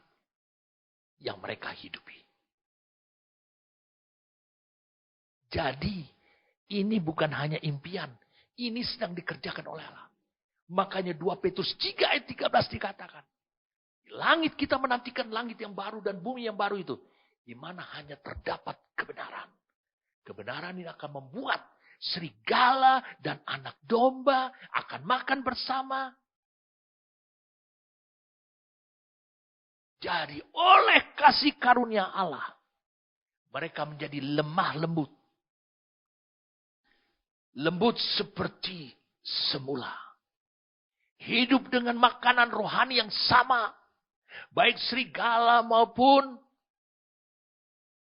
yang mereka hidupi. Jadi, ini bukan hanya impian. Ini sedang dikerjakan oleh Allah. Makanya 2 Petrus 3 ayat 13 dikatakan. Di langit kita menantikan langit yang baru dan bumi yang baru itu. Di mana hanya terdapat kebenaran. Kebenaran ini akan membuat serigala dan anak domba akan makan bersama. Jadi oleh kasih karunia Allah, mereka menjadi lemah lembut. Lembut seperti semula. Hidup dengan makanan rohani yang sama. Baik serigala maupun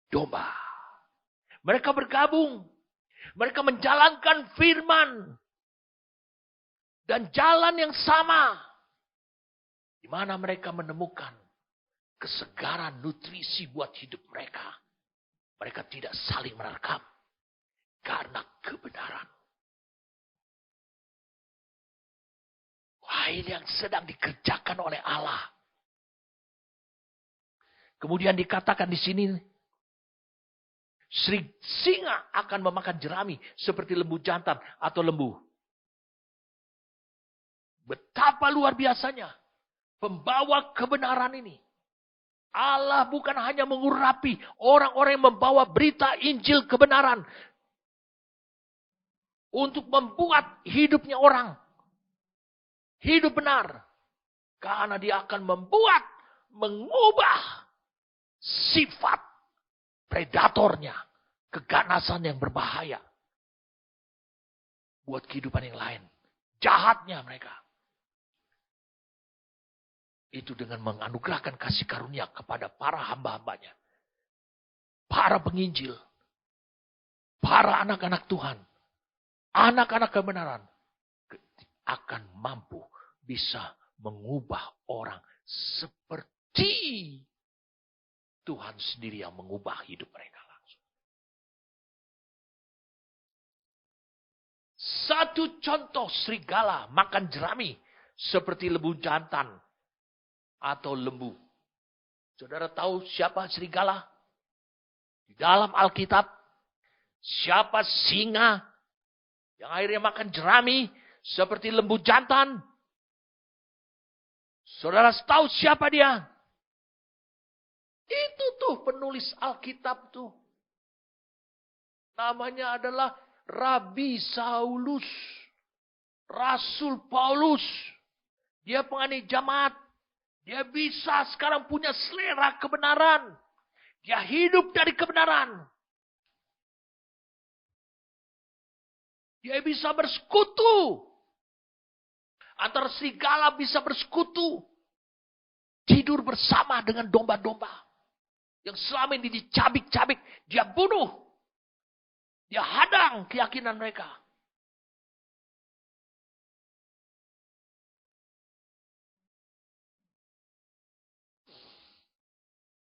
domba. Mereka bergabung. Mereka menjalankan firman. Dan jalan yang sama. Di mana mereka menemukan kesegaran nutrisi buat hidup mereka. Mereka tidak saling menerkam. Karena kebenaran. Wah, ini yang sedang dikerjakan oleh Allah. Kemudian dikatakan di sini, singa akan memakan jerami seperti lembu jantan atau lembu. Betapa luar biasanya pembawa kebenaran ini. Allah bukan hanya mengurapi orang-orang yang membawa berita Injil kebenaran untuk membuat hidupnya orang hidup benar. Karena dia akan mengubah sifat predatornya, keganasan yang berbahaya buat kehidupan yang lain. Jahatnya mereka. Itu dengan menganugerahkan kasih karunia kepada para hamba-hambanya. Para penginjil. Para anak-anak Tuhan. Anak-anak kebenaran. Akan mampu bisa mengubah orang seperti Tuhan sendiri yang mengubah hidup mereka langsung. Satu contoh serigala makan jerami seperti lembu jantan atau lembu. Saudara tahu siapa serigala? Di dalam Alkitab, siapa singa yang akhirnya makan jerami seperti lembu jantan? Saudara tahu siapa dia? Itu tuh penulis Alkitab tuh. Namanya adalah Rabi Saulus. Rasul Paulus. Dia penganiaya jemaat. Dia bisa sekarang punya selera kebenaran. Dia hidup dari kebenaran. Dia bisa bersekutu. Antara serigala bisa bersekutu. Tidur bersama dengan domba-domba. Yang selama ini dicabik-cabik. Dia bunuh. Dia hadang keyakinan mereka.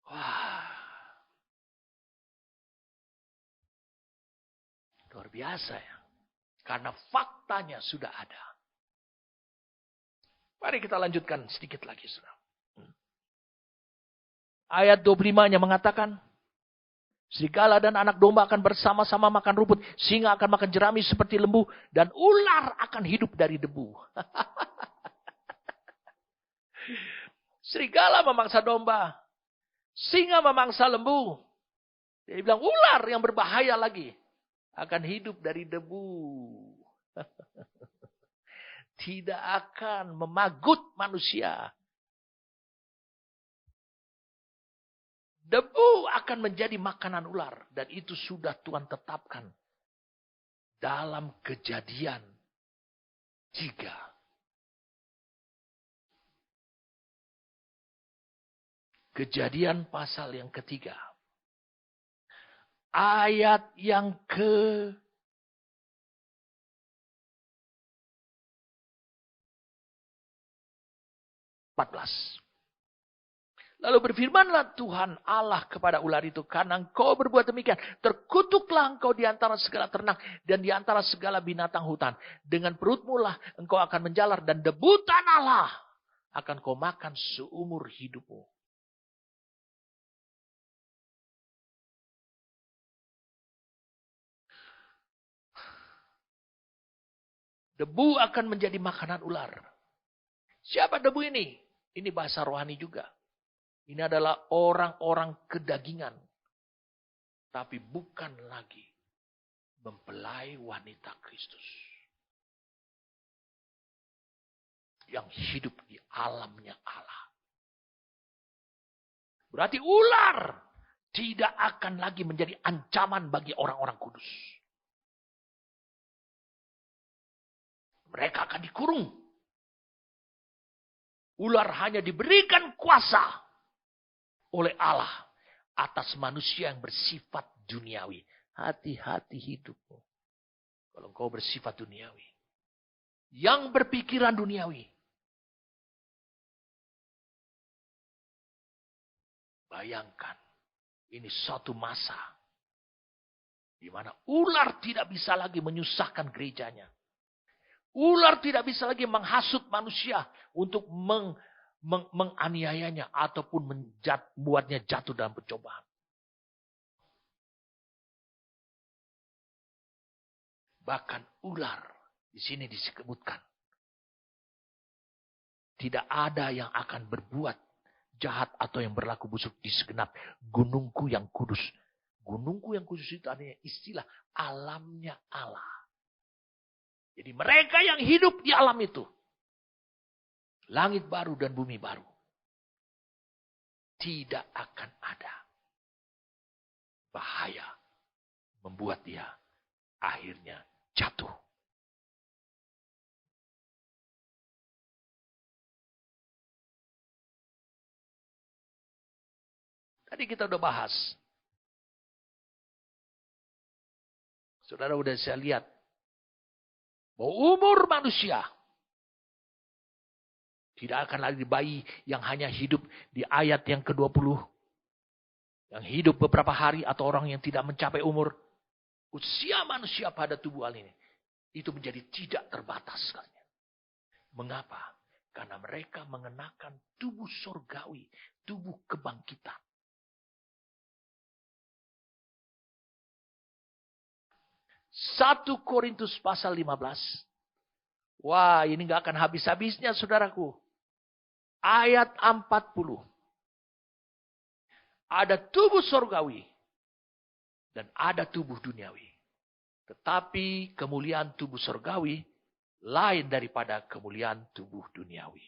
Wah. Luar biasa ya. Karena faktanya sudah ada. Mari kita lanjutkan sedikit lagi, saudara. Ayat 25-nya mengatakan, serigala dan anak domba akan bersama-sama makan rumput. Singa akan makan jerami seperti lembu. Dan ular akan hidup dari debu. Serigala memangsa domba. Singa memangsa lembu. Dia bilang ular yang berbahaya lagi. Akan hidup dari debu. Tidak akan memagut manusia. Debu akan menjadi makanan ular. Dan itu sudah Tuhan tetapkan. Dalam Kejadian 3. Kejadian pasal yang ketiga. Ayat yang ke 14. Lalu berfirmanlah Tuhan Allah kepada ular itu, karena engkau berbuat demikian, terkutuklah engkau di antara segala ternak dan di antara segala binatang hutan. Dengan perutmu lah engkau akan menjalar, dan debu tanahlah akan kau makan seumur hidupmu. Debu akan menjadi makanan ular. Siapa debu ini? Ini bahasa rohani juga. Ini adalah orang-orang kedagingan. Tapi bukan lagi mempelai wanita Kristus. Yang hidup di alamnya Allah. Berarti ular tidak akan lagi menjadi ancaman bagi orang-orang kudus. Mereka akan dikurung. Ular hanya diberikan kuasa oleh Allah atas manusia yang bersifat duniawi. Hati-hati hidupmu kalau engkau bersifat duniawi. Yang berpikiran duniawi. Bayangkan, ini suatu masa di mana ular tidak bisa lagi menyusahkan gerejanya. Ular tidak bisa lagi menghasut manusia untuk menganiayanya ataupun membuatnya jatuh dalam pencobaan. Bahkan ular di sini disebutkan tidak ada yang akan berbuat jahat atau yang berlaku busuk di segenap gunungku yang kudus. Gunungku yang kudus itu adalah istilah alamnya Allah. Jadi mereka yang hidup di alam itu, langit baru dan bumi baru, tidak akan ada bahaya membuat dia akhirnya jatuh. Tadi kita udah bahas. Saudara udah saya lihat bahwa umur manusia tidak akan lagi bayi yang hanya hidup di ayat yang ke-20. Yang hidup beberapa hari atau orang yang tidak mencapai umur. Usia manusia pada tubuh hal ini. Itu menjadi tidak terbatas. Mengapa? Karena mereka mengenakan tubuh surgawi. Tubuh kebangkitan. 1 Korintus pasal 15. Wah, ini gak akan habis-habisnya saudaraku. Ayat 40. Ada tubuh surgawi. Dan ada tubuh duniawi. Tetapi kemuliaan tubuh surgawi lain daripada kemuliaan tubuh duniawi.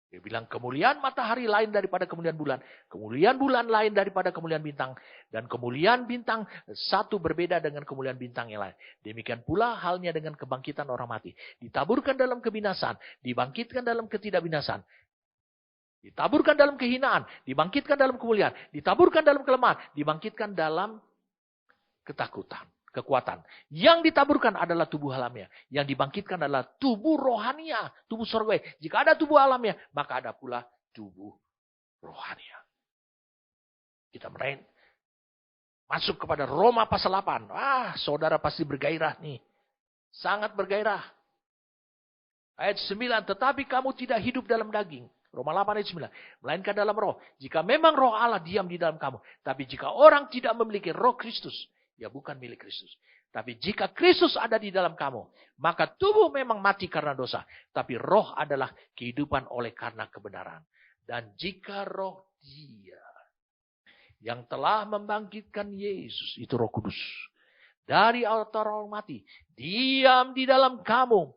Dia bilang kemuliaan matahari lain daripada kemuliaan bulan. Kemuliaan bulan lain daripada kemuliaan bintang. Dan kemuliaan bintang satu berbeda dengan kemuliaan bintang yang lain. Demikian pula halnya dengan kebangkitan orang mati. Ditaburkan dalam kebinasaan. Dibangkitkan dalam ketidakbinasaan. Ditaburkan dalam kehinaan. Dibangkitkan dalam kemuliaan. Ditaburkan dalam kelemahan. Dibangkitkan dalam ketakutan. Kekuatan. Yang ditaburkan adalah tubuh alamnya. Yang dibangkitkan adalah tubuh rohania. Tubuh surgawi. Jika ada tubuh alamnya, maka ada pula tubuh rohania. Kita masuk kepada Roma pasal 8. Saudara pasti bergairah nih. Sangat bergairah. Ayat 9. Tetapi kamu tidak hidup dalam daging. Roma 8 ayat 9. Melainkan dalam roh. Jika memang roh Allah diam di dalam kamu. Tapi jika orang tidak memiliki roh Kristus. Ya bukan milik Kristus. Tapi jika Kristus ada di dalam kamu. Maka tubuh memang mati karena dosa. Tapi roh adalah kehidupan oleh karena kebenaran. Dan jika roh Dia. Yang telah membangkitkan Yesus. Itu Roh Kudus. Dari antara orang mati. Diam di dalam kamu.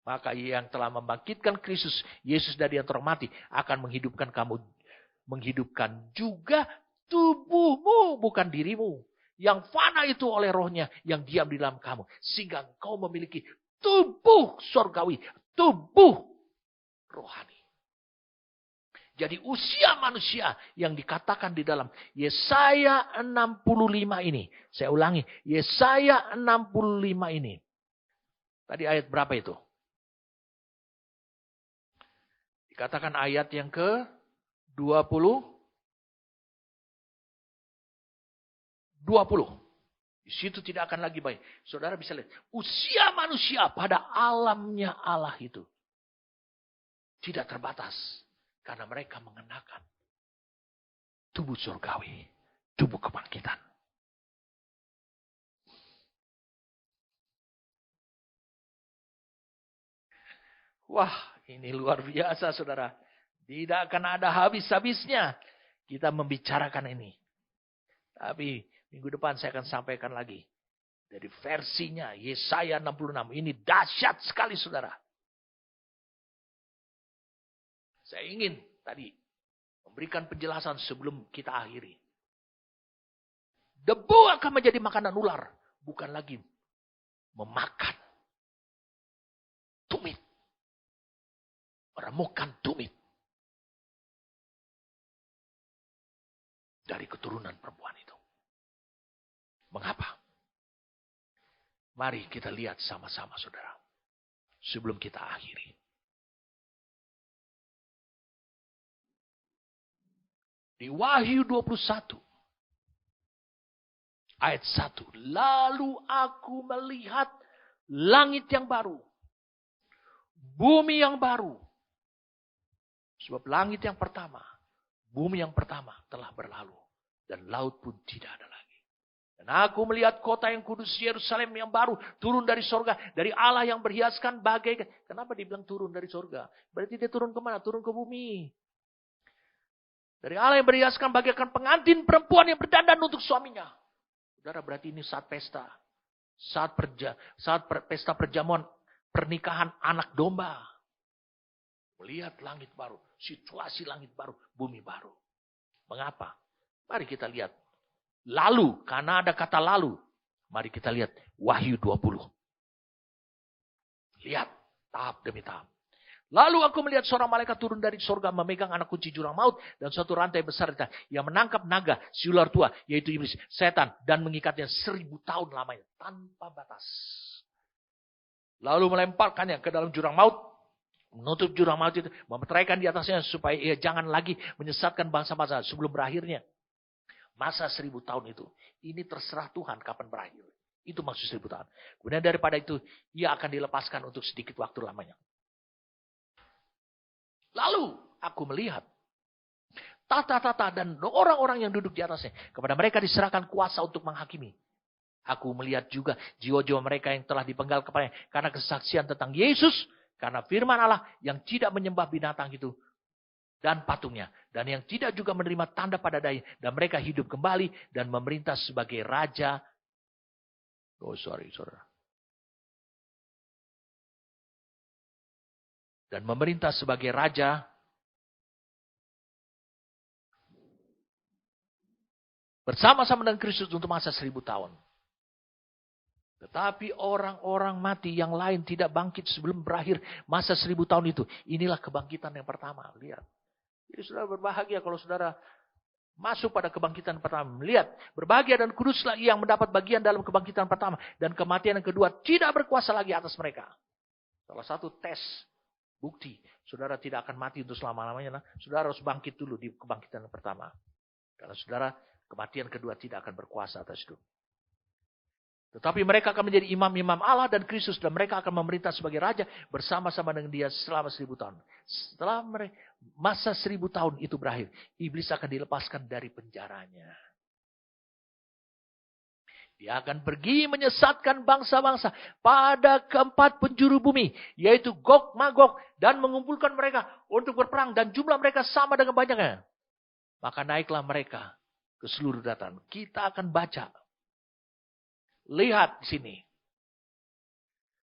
Maka yang telah membangkitkan Kristus. Yesus dari antara orang mati. Akan menghidupkan kamu. Menghidupkan juga tubuhmu. Bukan dirimu. Yang fana itu oleh rohnya yang diam di dalam kamu. Sehingga engkau memiliki tubuh surgawi. Tubuh rohani. Jadi usia manusia yang dikatakan di dalam Yesaya 65 ini. Saya ulangi. Yesaya 65 ini. Tadi ayat berapa itu? Dikatakan ayat yang ke-20. 20. Di situ tidak akan lagi baik. Saudara bisa lihat. Usia manusia pada alamnya Allah itu. Tidak terbatas. Karena mereka mengenakan tubuh surgawi. Tubuh kebangkitan. Wah, ini luar biasa saudara. Tidak akan ada habis-habisnya kita membicarakan ini. Tapi minggu depan saya akan sampaikan lagi. Dari versinya Yesaya 66. Ini dahsyat sekali saudara. Saya ingin tadi memberikan penjelasan sebelum kita akhiri. Debu akan menjadi makanan ular. Bukan lagi memakan tumit. Meremukan tumit. Dari keturunan perempuan itu. Mengapa? Mari kita lihat sama-sama saudara. Sebelum kita akhiri. Di Wahyu 21. Ayat 1. Lalu aku melihat langit yang baru. Bumi yang baru. Sebab langit yang pertama. Bumi yang pertama telah berlalu. Dan laut pun tidak ada lagi. Dan aku melihat kota yang kudus Yerusalem yang baru. Turun dari sorga. Dari Allah yang berhiaskan bagai. Kenapa dibilang turun dari sorga? Berarti dia turun kemana? Turun ke bumi. Dari Allah yang berhiaskan bagaikan pengantin perempuan yang berdandan untuk suaminya. Saudara, berarti ini saat pesta. Saat pesta perjamuan pernikahan anak domba. Melihat langit baru. Situasi langit baru. Bumi baru. Mengapa? Mari kita lihat. Lalu, karena ada kata lalu. Mari kita lihat Wahyu 20. Lihat tahap demi tahap. Lalu aku melihat seorang malaikat turun dari surga memegang anak kunci jurang maut dan suatu rantai besar yang menangkap naga si ular tua yaitu iblis setan dan mengikatnya 1000 tahun lamanya tanpa batas. Lalu melemparkannya ke dalam jurang maut, menutup jurang maut itu, memeteraikan di atasnya supaya ia jangan lagi menyesatkan bangsa-bangsa sebelum berakhirnya masa 1000 tahun itu. Ini terserah Tuhan kapan berakhir. Itu maksud 1000 tahun. Kemudian daripada itu ia akan dilepaskan untuk sedikit waktu lamanya. Lalu aku melihat tata-tata dan orang-orang yang duduk di atasnya. Kepada mereka diserahkan kuasa untuk menghakimi. Aku melihat juga jiwa-jiwa mereka yang telah dipenggal kepadanya. Karena kesaksian tentang Yesus. Karena firman Allah yang tidak menyembah binatang itu. Dan patungnya. Dan yang tidak juga menerima tanda pada daya. Dan mereka hidup kembali dan memerintah sebagai raja. Dan memerintah sebagai raja bersama-sama dengan Kristus untuk masa 1000 tahun. Tetapi orang-orang mati yang lain tidak bangkit sebelum berakhir masa 1000 tahun itu. Inilah kebangkitan yang pertama. Lihat. Jadi saudara berbahagia kalau saudara masuk pada kebangkitan pertama. Lihat. Berbahagia dan kuduslah yang mendapat bagian dalam kebangkitan pertama. Dan kematian yang kedua tidak berkuasa lagi atas mereka. Salah satu tes. Bukti, saudara tidak akan mati untuk selama-lamanya. Saudara harus bangkit dulu di kebangkitan yang pertama. Karena saudara, kematian kedua tidak akan berkuasa atas hidup. Tetapi mereka akan menjadi imam-imam Allah dan Kristus. Dan mereka akan memerintah sebagai raja bersama-sama dengan dia selama 1000 tahun. Setelah masa 1000 tahun itu berakhir, iblis akan dilepaskan dari penjaranya. Dia akan pergi menyesatkan bangsa-bangsa pada keempat penjuru bumi. Yaitu Gog, Magog. Dan mengumpulkan mereka untuk berperang. Dan jumlah mereka sama dengan banyaknya. Maka naiklah mereka ke seluruh daratan. Kita akan baca. Lihat di sini.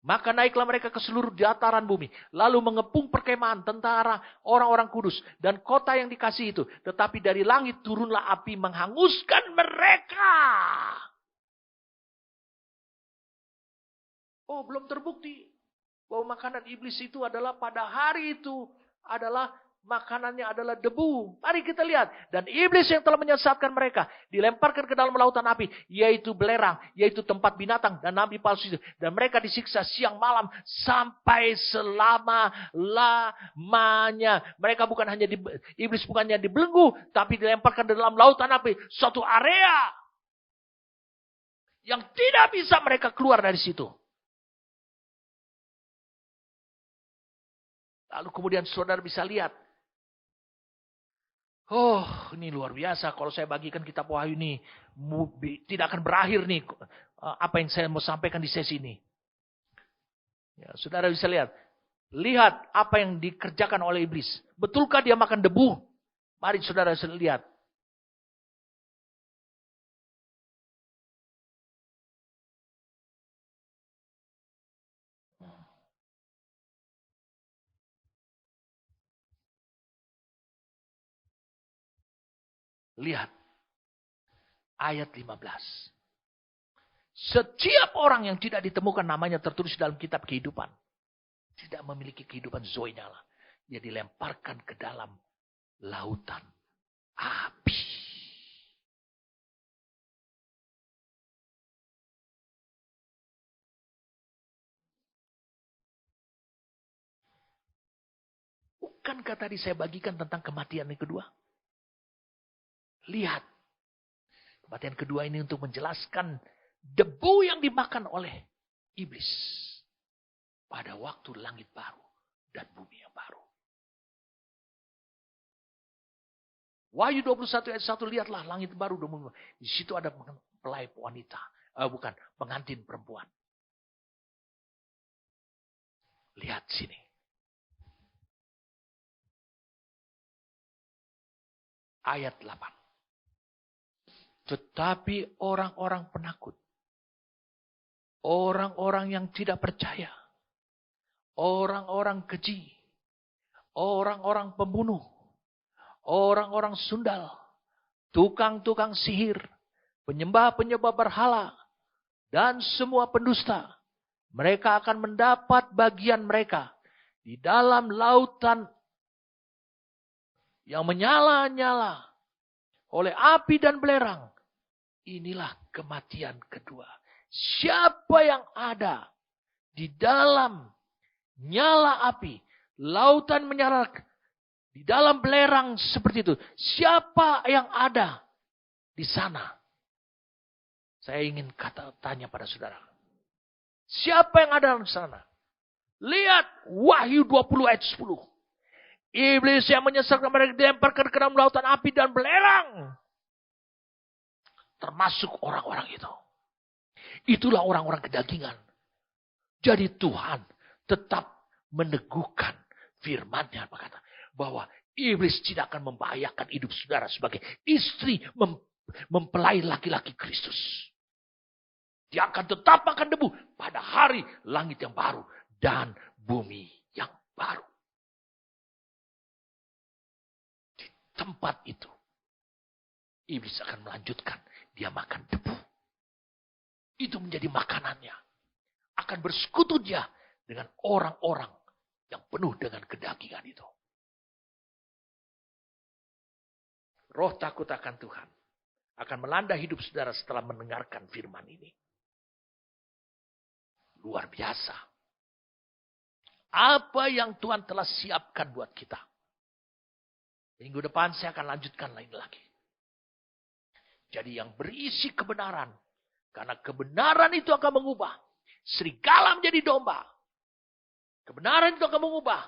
Maka naiklah mereka ke seluruh dataran bumi. Lalu mengepung perkemahan tentara orang-orang kudus. Dan kota yang dikasih itu. Tetapi dari langit turunlah api menghanguskan mereka. Oh, belum terbukti bahwa makanan iblis itu adalah pada hari itu adalah makanannya adalah debu. Mari kita lihat. Dan iblis yang telah menyesatkan mereka dilemparkan ke dalam lautan api, yaitu belerang, yaitu tempat binatang dan nabi palsu itu. Dan mereka disiksa siang malam sampai selama-lamanya. Mereka bukan hanya iblis bukannya dibelenggu, tapi dilemparkan ke dalam lautan api, suatu area yang tidak bisa mereka keluar dari situ. Lalu kemudian saudara bisa lihat. Oh, ini luar biasa. Kalau saya bagikan kitab Wahyu ini, tidak akan berakhir nih apa yang saya mau sampaikan di sesi ini. Ya, saudara bisa lihat. Lihat apa yang dikerjakan oleh iblis. Betulkah dia makan debu? Mari saudara lihat. Lihat. Ayat 15. Setiap orang yang tidak ditemukan namanya tertulis dalam kitab kehidupan. Tidak memiliki kehidupan zoe nyala. Dia dilemparkan ke dalam lautan api. Bukankah tadi saya bagikan tentang kematian yang kedua? Lihat. Kematian kedua ini untuk menjelaskan debu yang dimakan oleh iblis. Pada waktu langit baru dan bumi yang baru. Wahyu 21 ayat 1, lihatlah langit baru dan bumi baru. Di situ ada mempelai wanita. Pengantin perempuan. Lihat sini. Ayat 8. Tetapi orang-orang penakut, orang-orang yang tidak percaya, orang-orang keji, orang-orang pembunuh, orang-orang sundal, tukang-tukang sihir, penyembah-penyembah berhala, dan semua pendusta, mereka akan mendapat bagian mereka di dalam lautan yang menyala-nyala oleh api dan belerang. Inilah kematian kedua. Siapa yang ada di dalam nyala api, lautan menyala, di dalam belerang seperti itu. Siapa yang ada di sana? Saya ingin tanya pada saudara. Siapa yang ada di sana? Lihat Wahyu 20 ayat 10. Iblis yang menyesatkan mereka dilemparkan ke dalam lautan api dan belerang. Termasuk orang-orang itu. Itulah orang-orang kedagingan. Jadi Tuhan tetap meneguhkan firman-Nya, berkata bahwa iblis tidak akan membahayakan hidup saudara sebagai istri mempelai laki-laki Kristus. Dia akan tetap makan debu pada hari langit yang baru dan bumi yang baru. Di tempat itu, iblis akan melanjutkan. Dia makan debu. Itu menjadi makanannya. Akan bersekutu dia dengan orang-orang yang penuh dengan kedagingan itu. Roh takut akan Tuhan akan melanda hidup saudara setelah mendengarkan firman ini. Luar biasa. Apa yang Tuhan telah siapkan buat kita. Minggu depan saya akan lanjutkan lain lagi. Jadi yang berisi kebenaran. Karena kebenaran itu akan mengubah. Serigala menjadi domba. Kebenaran itu akan mengubah.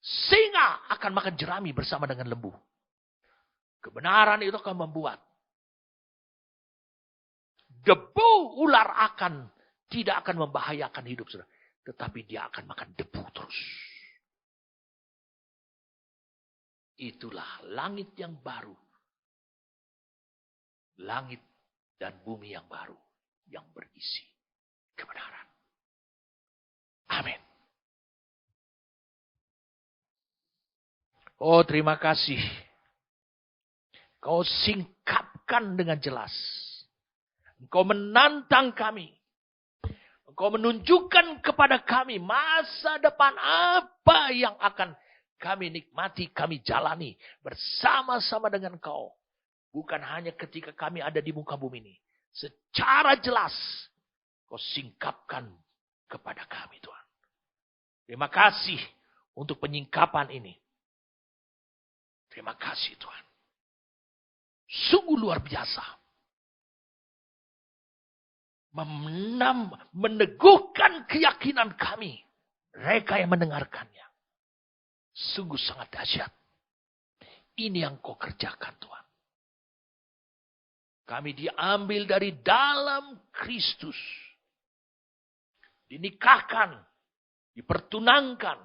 Singa akan makan jerami bersama dengan lembu. Kebenaran itu akan membuat. Debu ular tidak akan membahayakan hidup saudara. Tetapi dia akan makan debu terus. Itulah langit yang baru. Langit dan bumi yang baru. Yang berisi kebenaran. Amin. Oh, terima kasih. Kau singkapkan dengan jelas. Engkau menantang kami. Engkau menunjukkan kepada kami masa depan apa yang akan kami nikmati, kami jalani bersama-sama dengan Kau. Bukan hanya ketika kami ada di muka bumi ini. Secara jelas Kau singkapkan kepada kami Tuhan. Terima kasih untuk penyingkapan ini. Terima kasih Tuhan. Sungguh luar biasa. Meneguhkan keyakinan kami. Mereka yang mendengarkannya. Sungguh sangat dahsyat. Ini yang Kau kerjakan Tuhan. Kami diambil dari dalam Kristus. Dinikahkan. Dipertunangkan.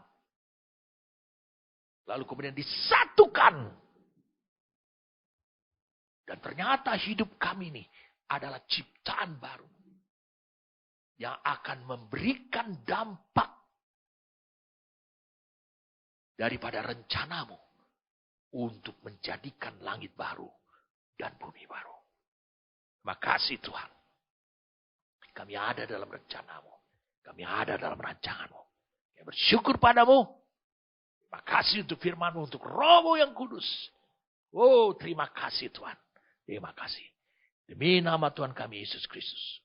Lalu kemudian disatukan. Dan ternyata hidup kami ini adalah ciptaan baru. Yang akan memberikan dampak. Daripada rencanamu. Untuk menjadikan langit baru. Dan bumi baru. Terima kasih Tuhan. Kami ada dalam rencanamu. Kami ada dalam rancanganmu. Kami bersyukur padamu. Terima kasih untuk firman-Mu, untuk Roh-Mu yang kudus. Oh, terima kasih Tuhan. Terima kasih. Demi nama Tuhan kami Yesus Kristus.